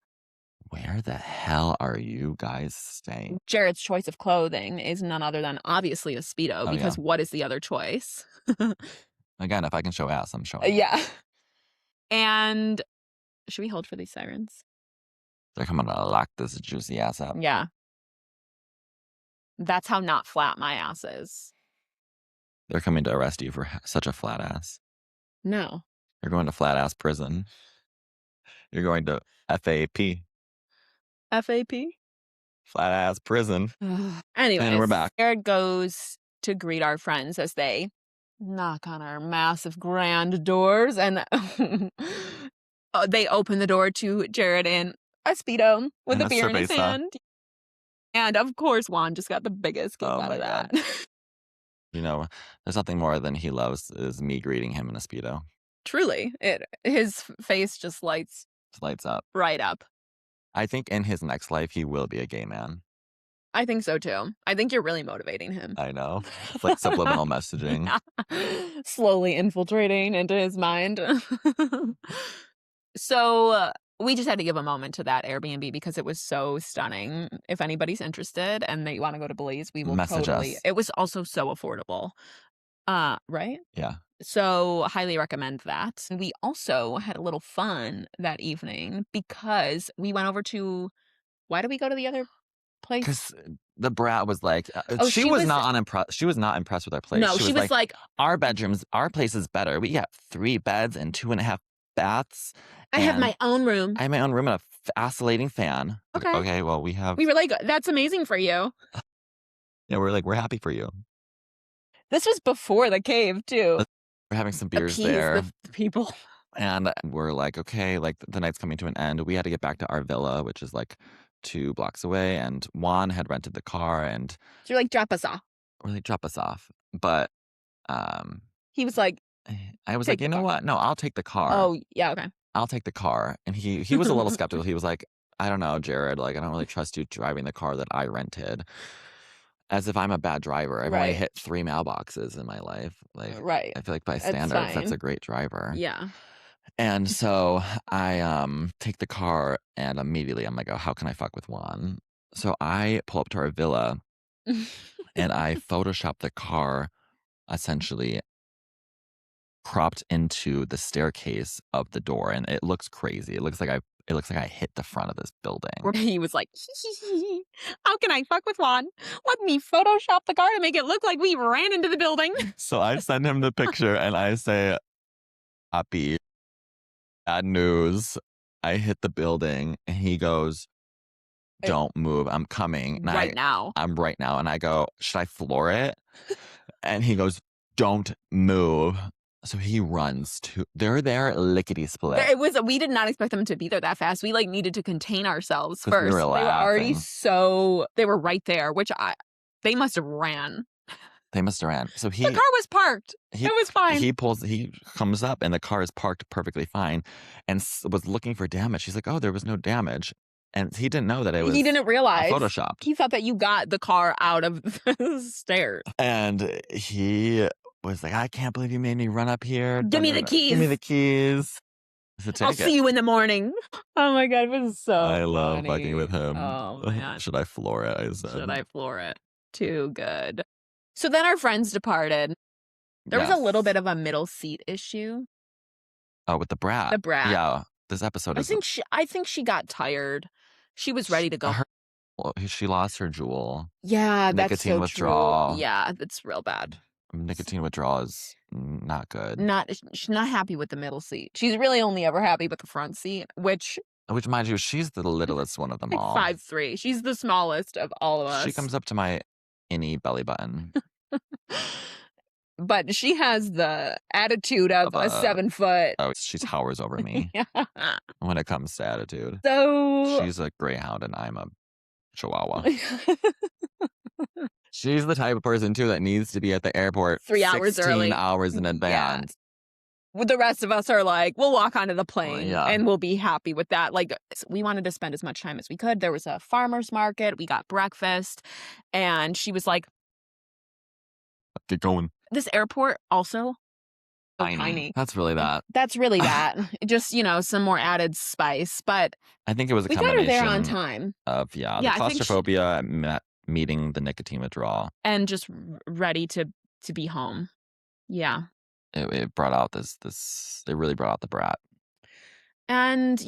Speaker 1: where the hell are you guys staying?
Speaker 2: Jared's choice of clothing is none other than obviously a Speedo, because what is the other choice?
Speaker 1: Again, if I can show ass, I'm showing.
Speaker 2: Yeah. And should we hold for these sirens?
Speaker 1: They're coming to lock this juicy ass up.
Speaker 2: Yeah. That's how not flat my ass is.
Speaker 1: They're coming to arrest you for such a flat ass.
Speaker 2: No.
Speaker 1: You're going to flat ass prison. You're going to FAP.
Speaker 2: FAP?
Speaker 1: Flat ass prison.
Speaker 2: Anyway,
Speaker 1: and we're back.
Speaker 2: Jared goes to greet our friends as they knock on our massive grand doors, and they open the door to Jared in a Speedo with a beer in his hand. And of course, Juan just got the biggest kick out of that.
Speaker 1: There's nothing more than he loves is me greeting him in a Speedo.
Speaker 2: Truly, his face just lights
Speaker 1: up.
Speaker 2: Right up.
Speaker 1: I think in his next life, he will be a gay man.
Speaker 2: I think so, too. I think you're really motivating him.
Speaker 1: I know. It's like subliminal messaging.
Speaker 2: Slowly infiltrating into his mind. So we just had to give a moment to that Airbnb because it was so stunning. If anybody's interested and they want to go to Belize, we will
Speaker 1: message us.
Speaker 2: It was also so affordable. Right?
Speaker 1: Yeah.
Speaker 2: So highly recommend that. We also had a little fun that evening because we went over to, why did we go to the other place?
Speaker 1: Because the brat was like, she was not impressed with our place.
Speaker 2: No, she was like,
Speaker 1: our place is better. We got 3 beds and 2.5 baths.
Speaker 2: I have my own room.
Speaker 1: I have my own room and a oscillating fan. Okay, well, we were
Speaker 2: like, that's amazing for you.
Speaker 1: Yeah, we're happy for you.
Speaker 2: This was before the cave, too.
Speaker 1: We're having some beers there.
Speaker 2: The people.
Speaker 1: And we're like, okay, like the night's coming to an end. We had to get back to our villa, which is like 2 blocks away. And Juan had rented the car. And
Speaker 2: so you're like, drop us off.
Speaker 1: really drop us off. But
Speaker 2: He was like,
Speaker 1: I was
Speaker 2: take
Speaker 1: like, you
Speaker 2: the
Speaker 1: know
Speaker 2: car.
Speaker 1: what? No, I'll take the car.
Speaker 2: Oh, yeah, okay.
Speaker 1: I'll take the car. And he was a little skeptical. He was like, I don't know, Jared. Like, I don't really trust you driving the car that I rented. As if I'm a bad driver. I've only
Speaker 2: Right.
Speaker 1: hit 3 mailboxes in my life. Like,
Speaker 2: Right.
Speaker 1: I feel like by
Speaker 2: It's
Speaker 1: standards, that's
Speaker 2: fine.
Speaker 1: a great driver.
Speaker 2: Yeah.
Speaker 1: And so I take the car and immediately I'm like, oh, how can I fuck with Juan? So I pull up to our villa and I Photoshop the car essentially propped into the staircase of the door, and it looks crazy. It looks like I hit the front of this building.
Speaker 2: He was like, how can I fuck with Juan? Let me Photoshop the car to make it look like we ran into the building.
Speaker 1: So I send him the picture and I say, Happy, bad news. I hit the building, and he goes, don't move. I'm coming. And
Speaker 2: right now.
Speaker 1: I'm right now. And I go, should I floor it? And he goes, don't move. So he runs to, they're there lickety split.
Speaker 2: We did not expect them to be there that fast. We like needed to contain ourselves
Speaker 1: 'Cause
Speaker 2: first.
Speaker 1: we were
Speaker 2: They were already
Speaker 1: laughing.
Speaker 2: they were right there, they must have ran.
Speaker 1: They must have ran. So
Speaker 2: The car was parked. It was fine.
Speaker 1: He comes up and the car is parked perfectly fine and was looking for damage. He's like, oh, there was no damage. And he didn't know that it was
Speaker 2: He didn't realize.
Speaker 1: Photoshopped.
Speaker 2: He thought that you got the car out of the stairs.
Speaker 1: And he was like, I can't believe you made me run up here.
Speaker 2: Give me the keys.
Speaker 1: Give me the keys. So
Speaker 2: I'll see you in the morning. Oh my God, it was so
Speaker 1: I love
Speaker 2: funny.
Speaker 1: fucking with him.
Speaker 2: Oh man.
Speaker 1: Should I floor it? I said.
Speaker 2: Should I floor it? Too good. So then our friends departed. There was a little bit of a middle seat issue.
Speaker 1: Oh, with the brat.
Speaker 2: The brat.
Speaker 1: Yeah. This episode is.
Speaker 2: I think she got tired. She was ready to go.
Speaker 1: She lost her jewel.
Speaker 2: Yeah, that's
Speaker 1: nicotine
Speaker 2: so
Speaker 1: withdrawal.
Speaker 2: true. Yeah, that's real bad.
Speaker 1: Nicotine withdrawal is not good.
Speaker 2: She's not happy with the middle seat. She's really only ever happy with the front seat, which,
Speaker 1: mind you, she's the littlest one of them all.
Speaker 2: 5'3". She's the smallest of all of us.
Speaker 1: She comes up to my innie belly button.
Speaker 2: But she has the attitude of a 7 foot.
Speaker 1: Oh, she towers over me.
Speaker 2: Yeah.
Speaker 1: When it comes to attitude.
Speaker 2: So
Speaker 1: she's a greyhound and I'm a chihuahua. She's the type of person too that needs to be at the airport
Speaker 2: 3 hours
Speaker 1: 16
Speaker 2: early.
Speaker 1: hours in advance.
Speaker 2: Yeah. The rest of us are like, we'll walk onto the plane and we'll be happy with that. Like, we wanted to spend as much time as we could. There was a farmer's market. We got breakfast. And she was like,
Speaker 1: get going.
Speaker 2: This airport also tiny.
Speaker 1: That's really that.
Speaker 2: That's really that. Just, some more added spice. But
Speaker 1: I think it was a
Speaker 2: we
Speaker 1: combination
Speaker 2: got her there on time.
Speaker 1: Of the claustrophobia, meeting the nicotine withdrawal.
Speaker 2: And just ready to be home. Yeah.
Speaker 1: It brought out it really brought out the brat.
Speaker 2: And,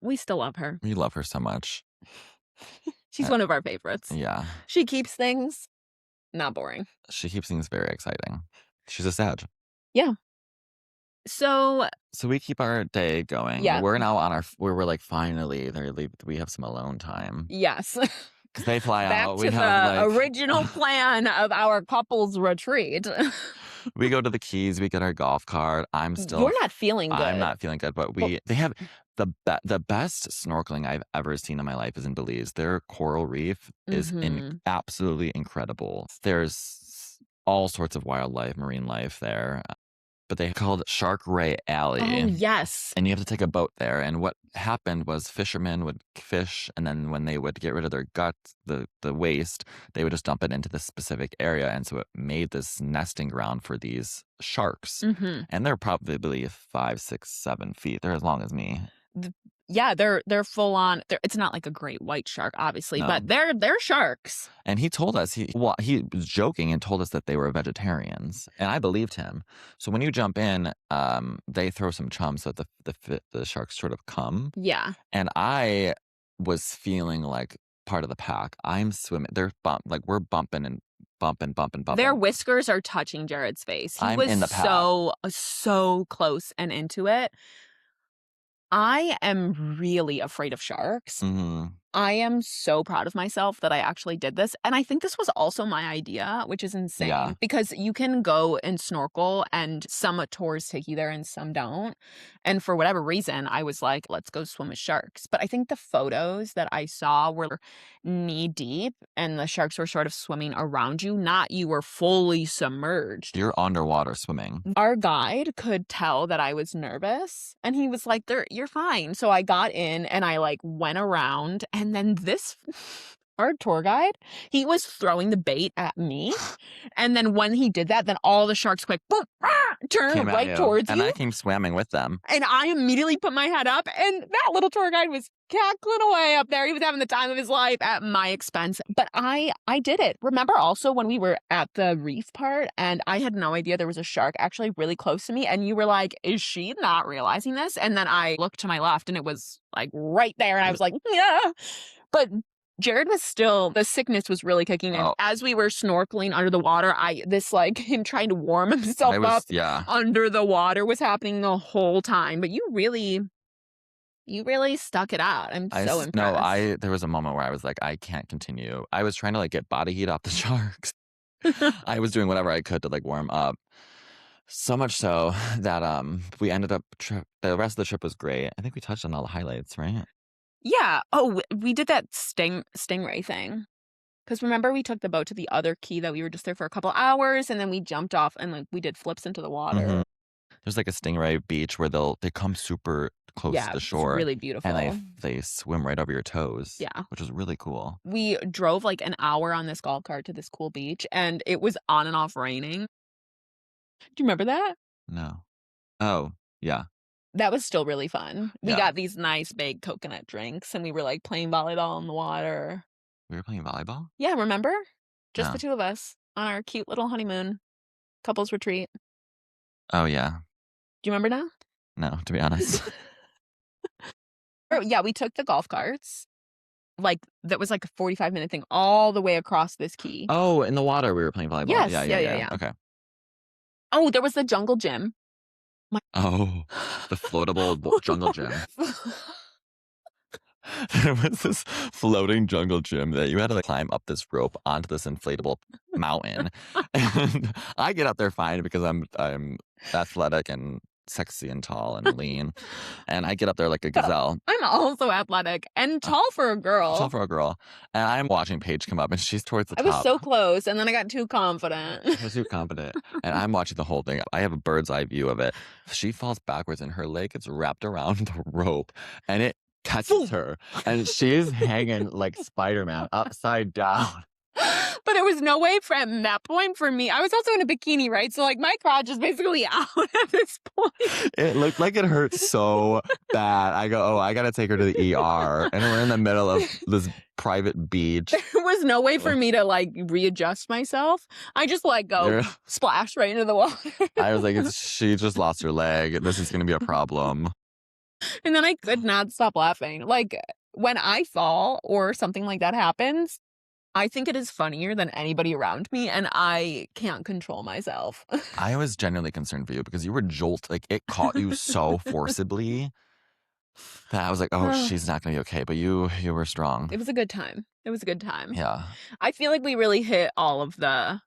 Speaker 2: we still love her.
Speaker 1: We love her so much.
Speaker 2: She's one of our favorites.
Speaker 1: Yeah.
Speaker 2: She keeps things not boring.
Speaker 1: She keeps things very exciting. She's a Sag.
Speaker 2: Yeah. So
Speaker 1: we keep our day going.
Speaker 2: Yeah.
Speaker 1: We're now we're like, finally, we have some alone time.
Speaker 2: Yes.
Speaker 1: Because they fly out.
Speaker 2: Back to the original plan of our couple's retreat.
Speaker 1: We go to the Keys. We get our golf cart.
Speaker 2: You're not feeling good.
Speaker 1: I'm not feeling good, but they have the best snorkeling I've ever seen in my life is in Belize. Their coral reef is absolutely incredible. There's all sorts of wildlife, marine life there. But they called Shark Ray Alley.
Speaker 2: Oh, yes.
Speaker 1: And you have to take a boat there. And what happened was fishermen would fish, and then when they would get rid of their guts, the waste, they would just dump it into this specific area. And so it made this nesting ground for these sharks.
Speaker 2: Mm-hmm.
Speaker 1: And they're probably 5, 6, 7 feet. They're as long as me.
Speaker 2: Yeah, they're full on. It's not like a great white shark, obviously, but they're sharks.
Speaker 1: And he told us he was joking and told us that they were vegetarians, and I believed him. So when you jump in, they throw some chum so that the sharks sort of come.
Speaker 2: Yeah,
Speaker 1: and I was feeling like part of the pack. I'm swimming. We're bumping and bumping.
Speaker 2: Their whiskers are touching Jared's face.
Speaker 1: I'm in the pack.
Speaker 2: so close and into it. I am really afraid of sharks.
Speaker 1: Mm-hmm.
Speaker 2: I am so proud of myself that I actually did this. And I think this was also my idea, which is insane.
Speaker 1: Yeah.
Speaker 2: Because you can go and snorkel, and some tours take you there and some don't. And for whatever reason, I was like, let's go swim with sharks. But I think the photos that I saw were knee deep and the sharks were sort of swimming around you, not you were fully submerged.
Speaker 1: You're underwater swimming.
Speaker 2: Our guide could tell that I was nervous, and he was like, you're fine. So I got in and I like went around, and then our tour guide, he was throwing the bait at me. And then when he did that, then all the sharks quick boom, turned right towards
Speaker 1: and
Speaker 2: you.
Speaker 1: I came swimming with them.
Speaker 2: And I immediately put my head up, and that little tour guide was cackling away up there. He was having the time of his life at my expense. But I did it. Remember also when we were at the reef part and I had no idea there was a shark actually really close to me, and you were like, is she not realizing this? And then I looked to my left and it was like right there, and I was like, yeah. But Jared was still, the sickness was really kicking in. As we were snorkeling under the water, him trying to warm himself up under the water was happening the whole time. But you really stuck it out. I'm so impressed.
Speaker 1: No, there was a moment where I was like, I can't continue. I was trying to like get body heat off the sharks. I was doing whatever I could to like warm up. So much so that we ended up, the rest of the trip was great. I think we touched on all the highlights, right?
Speaker 2: Yeah. Oh, we did that stingray thing. Because remember, we took the boat to the other key that we were just there for a couple hours, and then we jumped off and like we did flips into the water.
Speaker 1: Mm-hmm. There's like a stingray beach where they come super close to the shore.
Speaker 2: It's really beautiful.
Speaker 1: And they swim right over your toes.
Speaker 2: Yeah.
Speaker 1: Which is really cool.
Speaker 2: We drove like an hour on this golf cart to this cool beach, and it was on and off raining. Do you remember that?
Speaker 1: No. Oh, yeah.
Speaker 2: That was still really fun. We got these nice big coconut drinks, and we were like playing volleyball in the water.
Speaker 1: We were playing volleyball?
Speaker 2: Yeah, remember? Just the two of us on our cute little honeymoon couples retreat.
Speaker 1: Oh, yeah.
Speaker 2: Do you remember now?
Speaker 1: No, to be honest.
Speaker 2: Yeah, we took the golf carts. Like, that was like a 45-minute thing all the way across this key.
Speaker 1: Oh, in the water we were playing volleyball.
Speaker 2: Yes,
Speaker 1: yeah. Okay.
Speaker 2: Oh, there was the jungle gym.
Speaker 1: The floatable jungle gym. There was this floating jungle gym that you had to like climb up this rope onto this inflatable mountain. And I get up there fine because I'm athletic and sexy and tall and lean. And I get up there like a gazelle.
Speaker 2: I'm also athletic and tall for a girl.
Speaker 1: And I'm watching Paige come up and she's towards the top.
Speaker 2: I was so close, and then I got too confident.
Speaker 1: And I'm watching the whole thing. I have a bird's eye view of it. She falls backwards and her leg gets wrapped around the rope and it catches her. And she's hanging like Spider-Man upside down.
Speaker 2: But it was no way from that point for me. I was also in a bikini, right? So like my crotch is basically out at this point.
Speaker 1: It looked like it hurt so bad. I go, I got to take her to the ER. And we're in the middle of this private beach.
Speaker 2: There was no way for me to like readjust myself. I just splash right into the water.
Speaker 1: I was like, she just lost her leg. This is going to be a problem.
Speaker 2: And then I could not stop laughing. Like when I fall or something like that happens, I think it is funnier than anybody around me, and I can't control myself.
Speaker 1: I was genuinely concerned for you because you were like it caught you so forcibly that I was like, she's not going to be okay. But you were strong.
Speaker 2: It was a good time.
Speaker 1: Yeah.
Speaker 2: I feel like we really hit all of the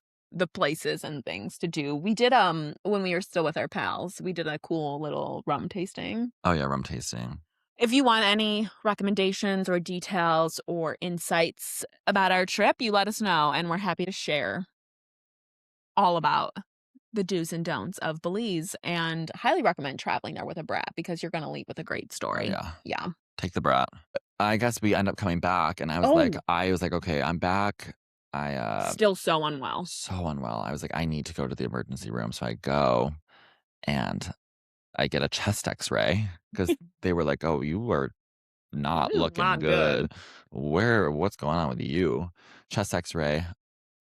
Speaker 2: places and things to do. We did, when we were still with our pals, we did a cool little rum tasting.
Speaker 1: Oh, yeah, rum tasting.
Speaker 2: If you want any recommendations or details or insights about our trip, you let us know, and we're happy to share all about the do's and don'ts of Belize, and highly recommend traveling there with a brat because you're going to leave with a great story. Yeah.
Speaker 1: Take the brat. I guess we end up coming back, and I was like, okay, I'm back. I
Speaker 2: still so unwell.
Speaker 1: I was like, I need to go to the emergency room. So I go and I get a chest x-ray because they were like, oh, you are not looking good. What's going on with you? Chest x-ray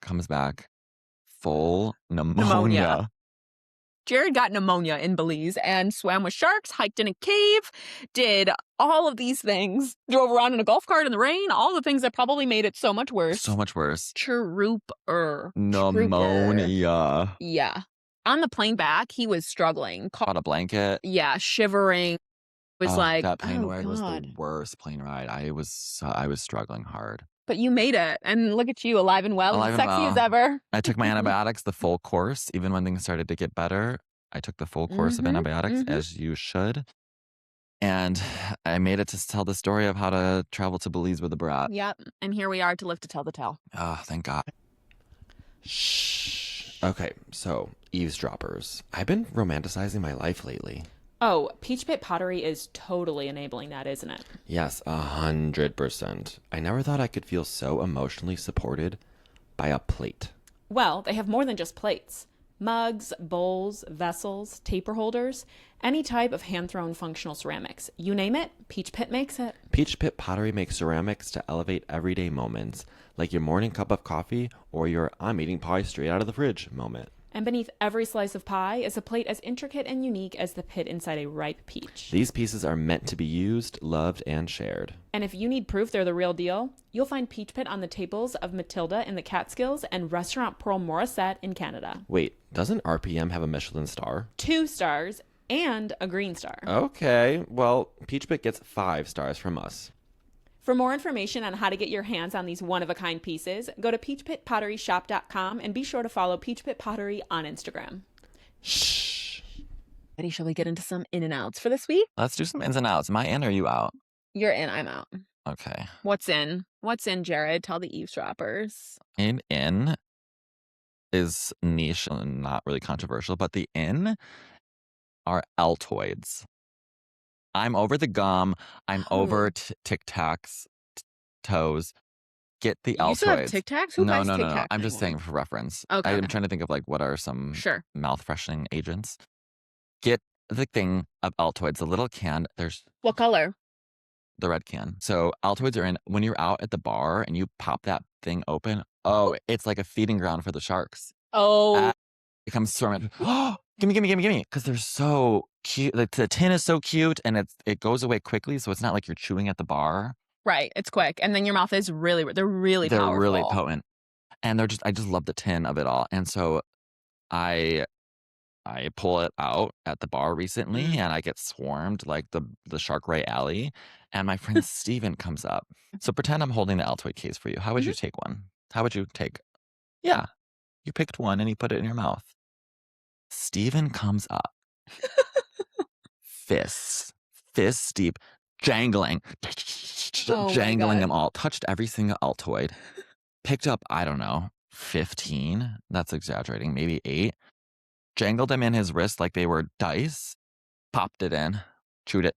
Speaker 1: comes back full pneumonia.
Speaker 2: Jared got pneumonia in Belize and swam with sharks, hiked in a cave, did all of these things, drove around in a golf cart in the rain, all the things that probably made it so much worse. Trooper.
Speaker 1: Pneumonia.
Speaker 2: Yeah. On the plane back, he was struggling.
Speaker 1: Caught a blanket.
Speaker 2: Yeah, shivering. was like,
Speaker 1: that plane
Speaker 2: oh,
Speaker 1: ride
Speaker 2: God.
Speaker 1: was the worst plane ride. I was struggling hard.
Speaker 2: But you made it. And look at you, alive and well,
Speaker 1: Alive
Speaker 2: and
Speaker 1: and
Speaker 2: sexy as
Speaker 1: well.
Speaker 2: ever.
Speaker 1: I took my antibiotics, the full course, even when things started to get better. I took the full course of antibiotics, as you should. And I made it to tell the story of how to travel to Belize with a brat.
Speaker 2: Yep. And here we are to live to tell the tale.
Speaker 1: Oh, thank God.
Speaker 3: Shh. Okay, so eavesdroppers. I've been romanticizing my life lately.
Speaker 4: Oh, Peach Pit Pottery is totally enabling that, isn't it?
Speaker 3: Yes, 100%. I never thought I could feel so emotionally supported by a plate.
Speaker 4: Well, they have more than just plates. Mugs, bowls, vessels, taper holders, any type of hand-thrown functional ceramics. You name it, Peach Pit makes it.
Speaker 3: Peach Pit Pottery makes ceramics to elevate everyday moments, like your morning cup of coffee or your I'm eating pie straight out of the fridge moment.
Speaker 4: And beneath every slice of pie is a plate as intricate and unique as the pit inside a ripe peach.
Speaker 3: These pieces are meant to be used, loved, and shared.
Speaker 4: And if you need proof they're the real deal, you'll find Peach Pit on the tables of Matilda in the Catskills and Restaurant Pearl Morissette in Canada.
Speaker 3: Wait, doesn't RPM have a Michelin star?
Speaker 4: 2 stars and a green star.
Speaker 3: Okay, well, Peach Pit gets 5 stars from us.
Speaker 4: For more information on how to get your hands on these one-of-a-kind pieces, go to peachpitpotteryshop.com and be sure to follow Peach Pit Pottery on Instagram.
Speaker 3: Shh.
Speaker 2: Ready, shall we get into some in and outs for this week?
Speaker 1: Let's do some ins and outs. Am I in or are you out?
Speaker 2: You're in, I'm out.
Speaker 1: Okay.
Speaker 2: What's in? What's in, Jared? Tell the eavesdroppers.
Speaker 1: In is niche and not really controversial, but the in are Altoids. I'm over the gum. I'm over Tic Tacs, toes. Get the Altoids.
Speaker 2: You still have Tic Tacs? Who buys Tic Tacs?
Speaker 1: No. I'm just saying for reference.
Speaker 2: Okay.
Speaker 1: I'm trying to think of like what are some mouth freshening agents. Get the thing of Altoids, the little can. There's
Speaker 2: what color?
Speaker 1: The red can. So Altoids are in when you're out at the bar and you pop that thing open. Oh, it's like a feeding ground for the sharks.
Speaker 2: Oh,
Speaker 1: it comes swarming. Oh, gimme. Because they're so cute. Like, the tin is so cute and it goes away quickly. So it's not like you're chewing at the bar.
Speaker 2: Right. It's quick. And then your mouth is they're really powerful.
Speaker 1: They're really potent. And I just love the tin of it all. And so I pull it out at the bar recently and I get swarmed like the Shark Ray Alley. And my friend Steven comes up. So pretend I'm holding the Altoid case for you. How would you take one? How would you take? Yeah. You picked one and you put it in your mouth. Steven comes up. Fists deep, jangling them all. Touched every single Altoid. Picked up, I don't know, 15. That's exaggerating. Maybe 8. Jangled them in his wrist like they were dice. Popped it in. Chewed it.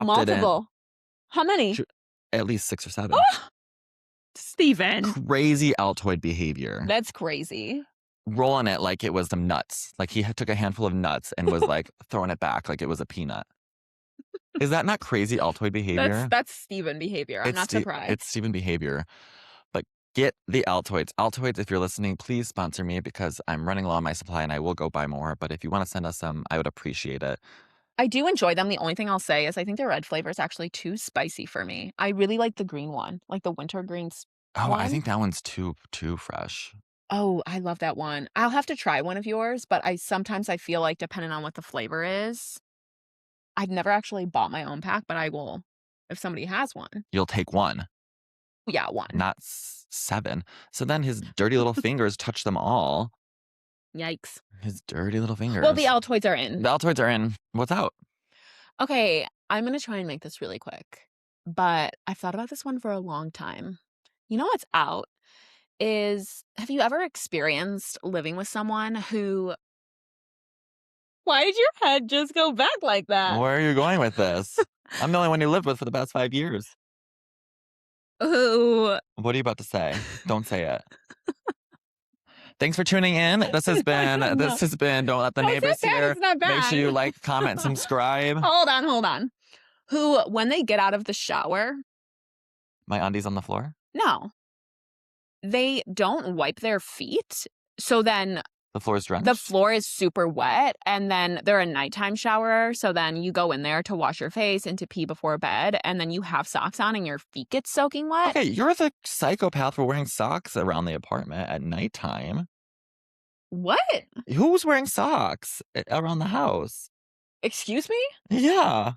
Speaker 2: Multiple. How many?
Speaker 1: At least 6 or 7.
Speaker 2: Oh! Steven.
Speaker 1: Crazy Altoid behavior.
Speaker 2: That's crazy.
Speaker 1: Rolling it like it was some nuts. Like he took a handful of nuts and was like throwing it back like it was a peanut. Is that not crazy Altoid behavior?
Speaker 2: That's Steven behavior. I'm not surprised.
Speaker 1: It's Steven behavior. But get the Altoids. Altoids, if you're listening, please sponsor me because I'm running low on my supply and I will go buy more. But if you want to send us some, I would appreciate it.
Speaker 2: I do enjoy them. The only thing I'll say is I think the red flavor is actually too spicy for me. I really like the green one, like the winter greens.
Speaker 1: Oh, I think that one's too fresh.
Speaker 2: Oh, I love that one. I'll have to try one of yours, but sometimes I feel like depending on what the flavor is, I've never actually bought my own pack, but I will if somebody has one.
Speaker 1: You'll take one.
Speaker 2: Yeah, one.
Speaker 1: Not 7. So then his dirty little fingers touch them all.
Speaker 2: Yikes.
Speaker 1: His dirty little fingers.
Speaker 2: Well, the Altoids are in.
Speaker 1: The Altoids are in. What's out?
Speaker 2: Okay, I'm going to try and make this really quick, but I've thought about this one for a long time. You know what's out is, have you ever experienced living with someone who... Why did your head just go back like that?
Speaker 1: Where are you going with this? I'm the only one you lived with for the past 5 years.
Speaker 2: Who?
Speaker 1: What are you about to say? Don't say it. Thanks for tuning in. This has been Don't Let the Neighbors Hear. Make sure you like, comment, subscribe.
Speaker 2: Hold on. Who, when they get out of the shower...
Speaker 1: My undies on the floor?
Speaker 2: No. They don't wipe their feet. So then...
Speaker 1: The floor is drenched?
Speaker 2: The floor is super wet. And then they're a nighttime shower. So then you go in there to wash your face and to pee before bed. And then you have socks on and your feet get soaking wet.
Speaker 1: Okay, you're the psychopath for wearing socks around the apartment at nighttime.
Speaker 2: What?
Speaker 1: Who's wearing socks around the house?
Speaker 2: Excuse me?
Speaker 1: Yeah.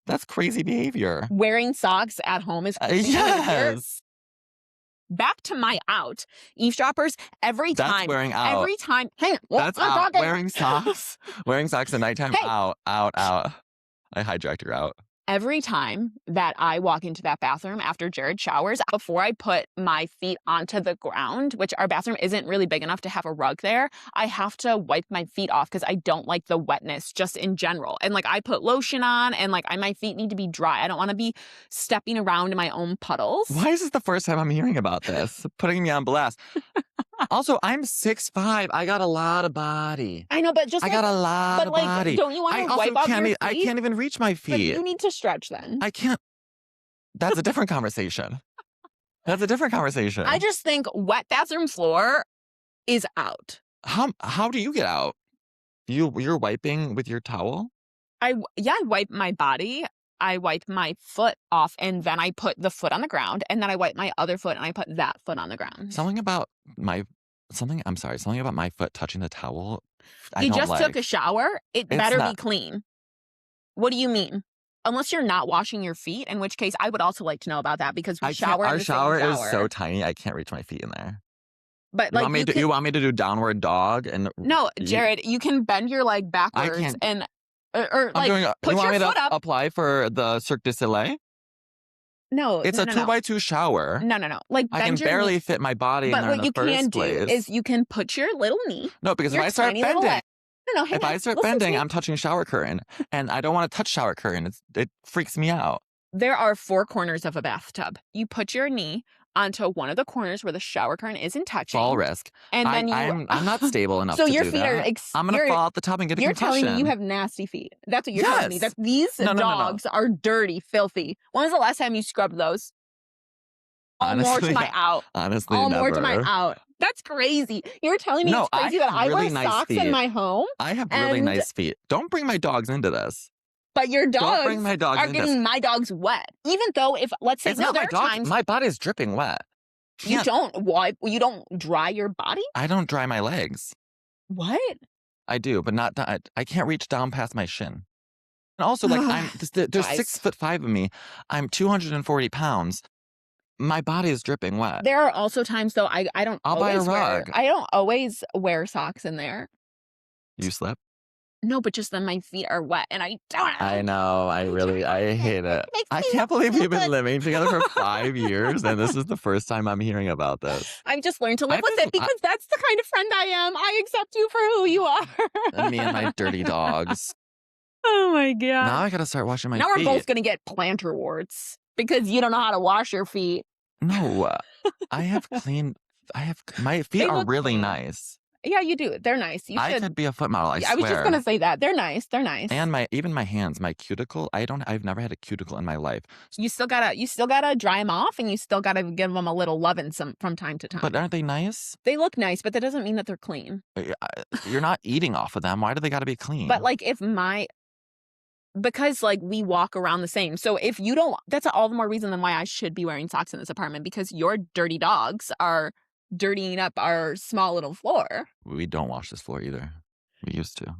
Speaker 1: That's crazy behavior.
Speaker 2: Wearing socks at home is crazy behavior?
Speaker 1: Yes.
Speaker 2: Back to my out. Eavesdroppers, every
Speaker 1: That's
Speaker 2: time.
Speaker 1: wearing out.
Speaker 2: Every time. Hang on.
Speaker 1: That's
Speaker 2: I'm
Speaker 1: out.
Speaker 2: talking.
Speaker 1: Wearing socks. Wearing socks at nighttime.
Speaker 2: Hey.
Speaker 1: Out. I hijacked your out.
Speaker 2: Every time that I walk into that bathroom after Jared showers, before I put my feet onto the ground, which our bathroom isn't really big enough to have a rug there, I have to wipe my feet off because I don't like the wetness just in general. And like I put lotion on and like my feet need to be dry. I don't want to be stepping around in my own puddles.
Speaker 1: Why is this the first time I'm hearing about this? Putting me on blast. Also, I'm 6'5". I got a lot of body.
Speaker 2: I know, but just
Speaker 1: I got a lot of body.
Speaker 2: Don't you want to wipe off your feet?
Speaker 1: I can't even reach my
Speaker 2: But
Speaker 1: feet.
Speaker 2: you need to stretch then.
Speaker 1: I can't. That's a different conversation. That's a different conversation.
Speaker 2: I just think wet bathroom floor is out.
Speaker 1: How do you get out? You're wiping with your towel?
Speaker 2: I wipe my body. I wipe my foot off and then I put the foot on the ground and then I wipe my other foot and I put that foot on the ground.
Speaker 1: Something about my foot touching the towel.
Speaker 2: You just took a shower. It better be clean. What do you mean? Unless you're not washing your feet, in which case I would also like to know about that because we shower in the same shower.
Speaker 1: Our shower is so tiny I can't reach my feet in there.
Speaker 2: But
Speaker 1: you want me to do downward dog and
Speaker 2: no, Jared, you can bend your leg backwards and or like put your foot up.
Speaker 1: Apply for the Cirque du Soleil?
Speaker 2: No,
Speaker 1: it's a 2x2 shower.
Speaker 2: No. Like
Speaker 1: I can barely fit my body in there in the first place. But what you can do is you
Speaker 2: can put your little knee.
Speaker 1: No, because if I start bending,
Speaker 2: if
Speaker 1: I start bending, I'm touching shower curtain, and I don't want to touch shower curtain. It freaks me out.
Speaker 2: There are 4 corners of a bathtub. You put your knee onto one of the corners where the shower curtain isn't touching.
Speaker 1: Fall risk.
Speaker 2: And then
Speaker 1: I'm not stable enough to do that.
Speaker 2: So your feet are...
Speaker 1: I'm going to fall off the top and get a concussion.
Speaker 2: You're telling me you have nasty feet. That's what you're telling me. That these dogs are dirty, filthy. When was the last time you scrubbed those?
Speaker 1: Honestly,
Speaker 2: all more to my out.
Speaker 1: Honestly,
Speaker 2: all
Speaker 1: never.
Speaker 2: More to my out. That's crazy. You're telling me it's crazy that I wear socks in my home?
Speaker 1: I have really nice feet. Don't bring my dogs into this.
Speaker 2: But your dogs
Speaker 1: bring my dogs
Speaker 2: are getting my dogs wet. Even though if, let's say, there are times...
Speaker 1: My body's dripping wet.
Speaker 2: You don't wipe, you don't dry your body?
Speaker 1: I don't dry my legs.
Speaker 2: What?
Speaker 1: I do, but not, I can't reach down past my shin. And also, like, there's 6'5" of me. I'm 240 pounds. My body is dripping wet.
Speaker 2: There are also times, though, I'll buy a rug. I don't always wear socks in there.
Speaker 1: You slip?
Speaker 2: No, but just then my feet are wet and I don't.
Speaker 1: I know. I hate it. I can't believe we've been living together for 5 years and this is the first time I'm hearing about this.
Speaker 2: I've just learned to live with it because that's the kind of friend I am. I accept you for who you are.
Speaker 1: Me and my dirty dogs.
Speaker 2: Oh my God.
Speaker 1: Now I gotta start washing my feet.
Speaker 2: Now we're both gonna get plantar warts because you don't know how to wash your feet.
Speaker 1: No, my feet are really nice.
Speaker 2: Yeah, you do. They're nice.
Speaker 1: I could be a foot model, I swear.
Speaker 2: I was just gonna say that. They're nice. They're nice.
Speaker 1: And even my hands, my cuticle, I've never had a cuticle in my life.
Speaker 2: You still gotta dry them off and you still gotta give them a little loving from time to time.
Speaker 1: But aren't they nice?
Speaker 2: They look nice, but that doesn't mean that they're clean.
Speaker 1: You're not eating off of them. Why do they gotta be clean?
Speaker 2: But like because like we walk around the same. So if you don't, that's all the more reason than why I should be wearing socks in this apartment because your dirty dogs are dirtying up our small little floor.
Speaker 1: We don't wash this floor either. We used to.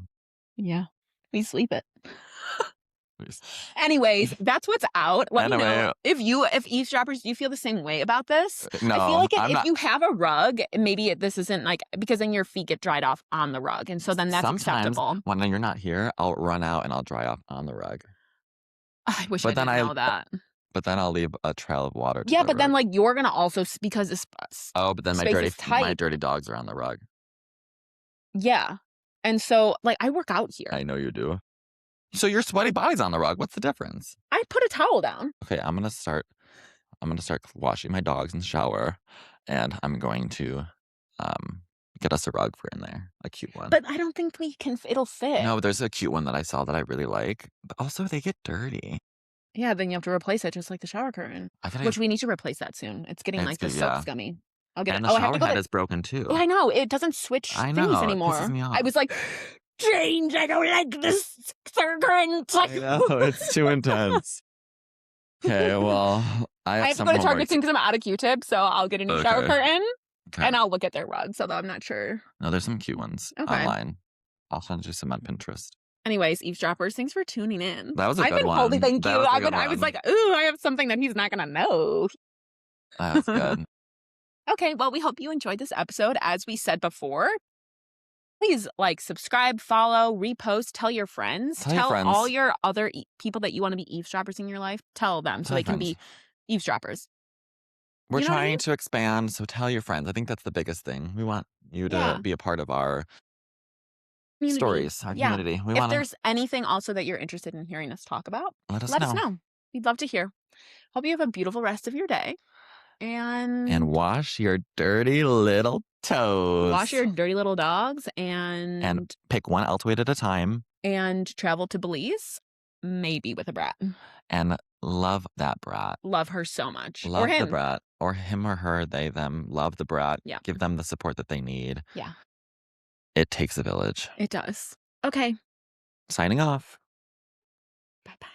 Speaker 2: Yeah. We sleep it. Anyways, that's what's out. Let me know if eavesdroppers, do you feel the same way about this?
Speaker 1: No,
Speaker 2: I feel like if you have a rug, maybe this isn't like, because then your feet get dried off on the rug. And so then that's acceptable.
Speaker 1: When you're not here, I'll run out and I'll dry off on the rug.
Speaker 2: I wish I didn't know that.
Speaker 1: But then I'll leave a trail of water.
Speaker 2: Yeah, but then like you're going to also, because this
Speaker 1: but then my dirty dogs are on the rug.
Speaker 2: Yeah. And so like I work out here.
Speaker 1: I know you do. So your sweaty body's on the rug. What's the difference?
Speaker 2: I put a towel down.
Speaker 1: Okay, I'm gonna start washing my dogs in the shower, and I'm going to get us a rug for in there, a cute one.
Speaker 2: But I don't think it'll fit.
Speaker 1: No, there's a cute one that I saw that I really like. But also, they get dirty.
Speaker 2: Yeah, then you have to replace it just like the shower curtain, which we need to replace that soon. It's getting like the soap scummy. I'll get
Speaker 1: and
Speaker 2: it.
Speaker 1: The shower head is broken too.
Speaker 2: Yeah, I know. It doesn't switch things anymore.
Speaker 1: It pisses me off.
Speaker 2: I was like, change. I don't like this current.
Speaker 1: I know, it's too intense. Okay, well, I have
Speaker 2: to go to Target soon because I'm out of Q-tips, so I'll get a new shower curtain and I'll look at their rugs, although I'm not sure.
Speaker 1: No, there's some cute ones online. I'll send you some on Pinterest.
Speaker 2: Anyways, eavesdroppers, thanks for tuning in.
Speaker 1: That was a
Speaker 2: I've
Speaker 1: good
Speaker 2: been
Speaker 1: one.
Speaker 2: holding, thank
Speaker 1: That
Speaker 2: you.
Speaker 1: was a
Speaker 2: I
Speaker 1: good
Speaker 2: was
Speaker 1: one.
Speaker 2: like, ooh, I have something that he's not gonna know.
Speaker 1: That was good.
Speaker 2: Okay, well, we hope you enjoyed this episode. As we said before, please like, subscribe, follow, repost, tell your friends.
Speaker 1: Tell your friends.
Speaker 2: all your other people that you want to be eavesdroppers in your life. Tell them so
Speaker 1: Tell
Speaker 2: they
Speaker 1: your
Speaker 2: can
Speaker 1: friends.
Speaker 2: be eavesdroppers.
Speaker 1: We're
Speaker 2: You know what I
Speaker 1: trying
Speaker 2: mean?
Speaker 1: to expand, so tell your friends. I think that's the biggest thing. We want you to be a part of our
Speaker 2: Community.
Speaker 1: stories, our
Speaker 2: Yeah.
Speaker 1: community. We
Speaker 2: If
Speaker 1: want to
Speaker 2: there's anything also that you're interested in hearing us talk about,
Speaker 1: let
Speaker 2: let
Speaker 1: us
Speaker 2: us
Speaker 1: know.
Speaker 2: know. We'd love to hear. Hope you have a beautiful rest of your day.
Speaker 1: And wash your dirty little toes.
Speaker 2: wash your dirty little dogs
Speaker 1: And pick one Altoid at a time.
Speaker 2: and travel to Belize, maybe with a brat.
Speaker 1: And love that brat.
Speaker 2: Love her so much.
Speaker 1: Love
Speaker 2: or him.
Speaker 1: the brat. Or him or her, they, them. Love the brat.
Speaker 2: Yeah.
Speaker 1: Give them the support that they need.
Speaker 2: Yeah.
Speaker 1: It takes a village.
Speaker 2: It does. Okay.
Speaker 1: Signing off.
Speaker 2: Bye-bye.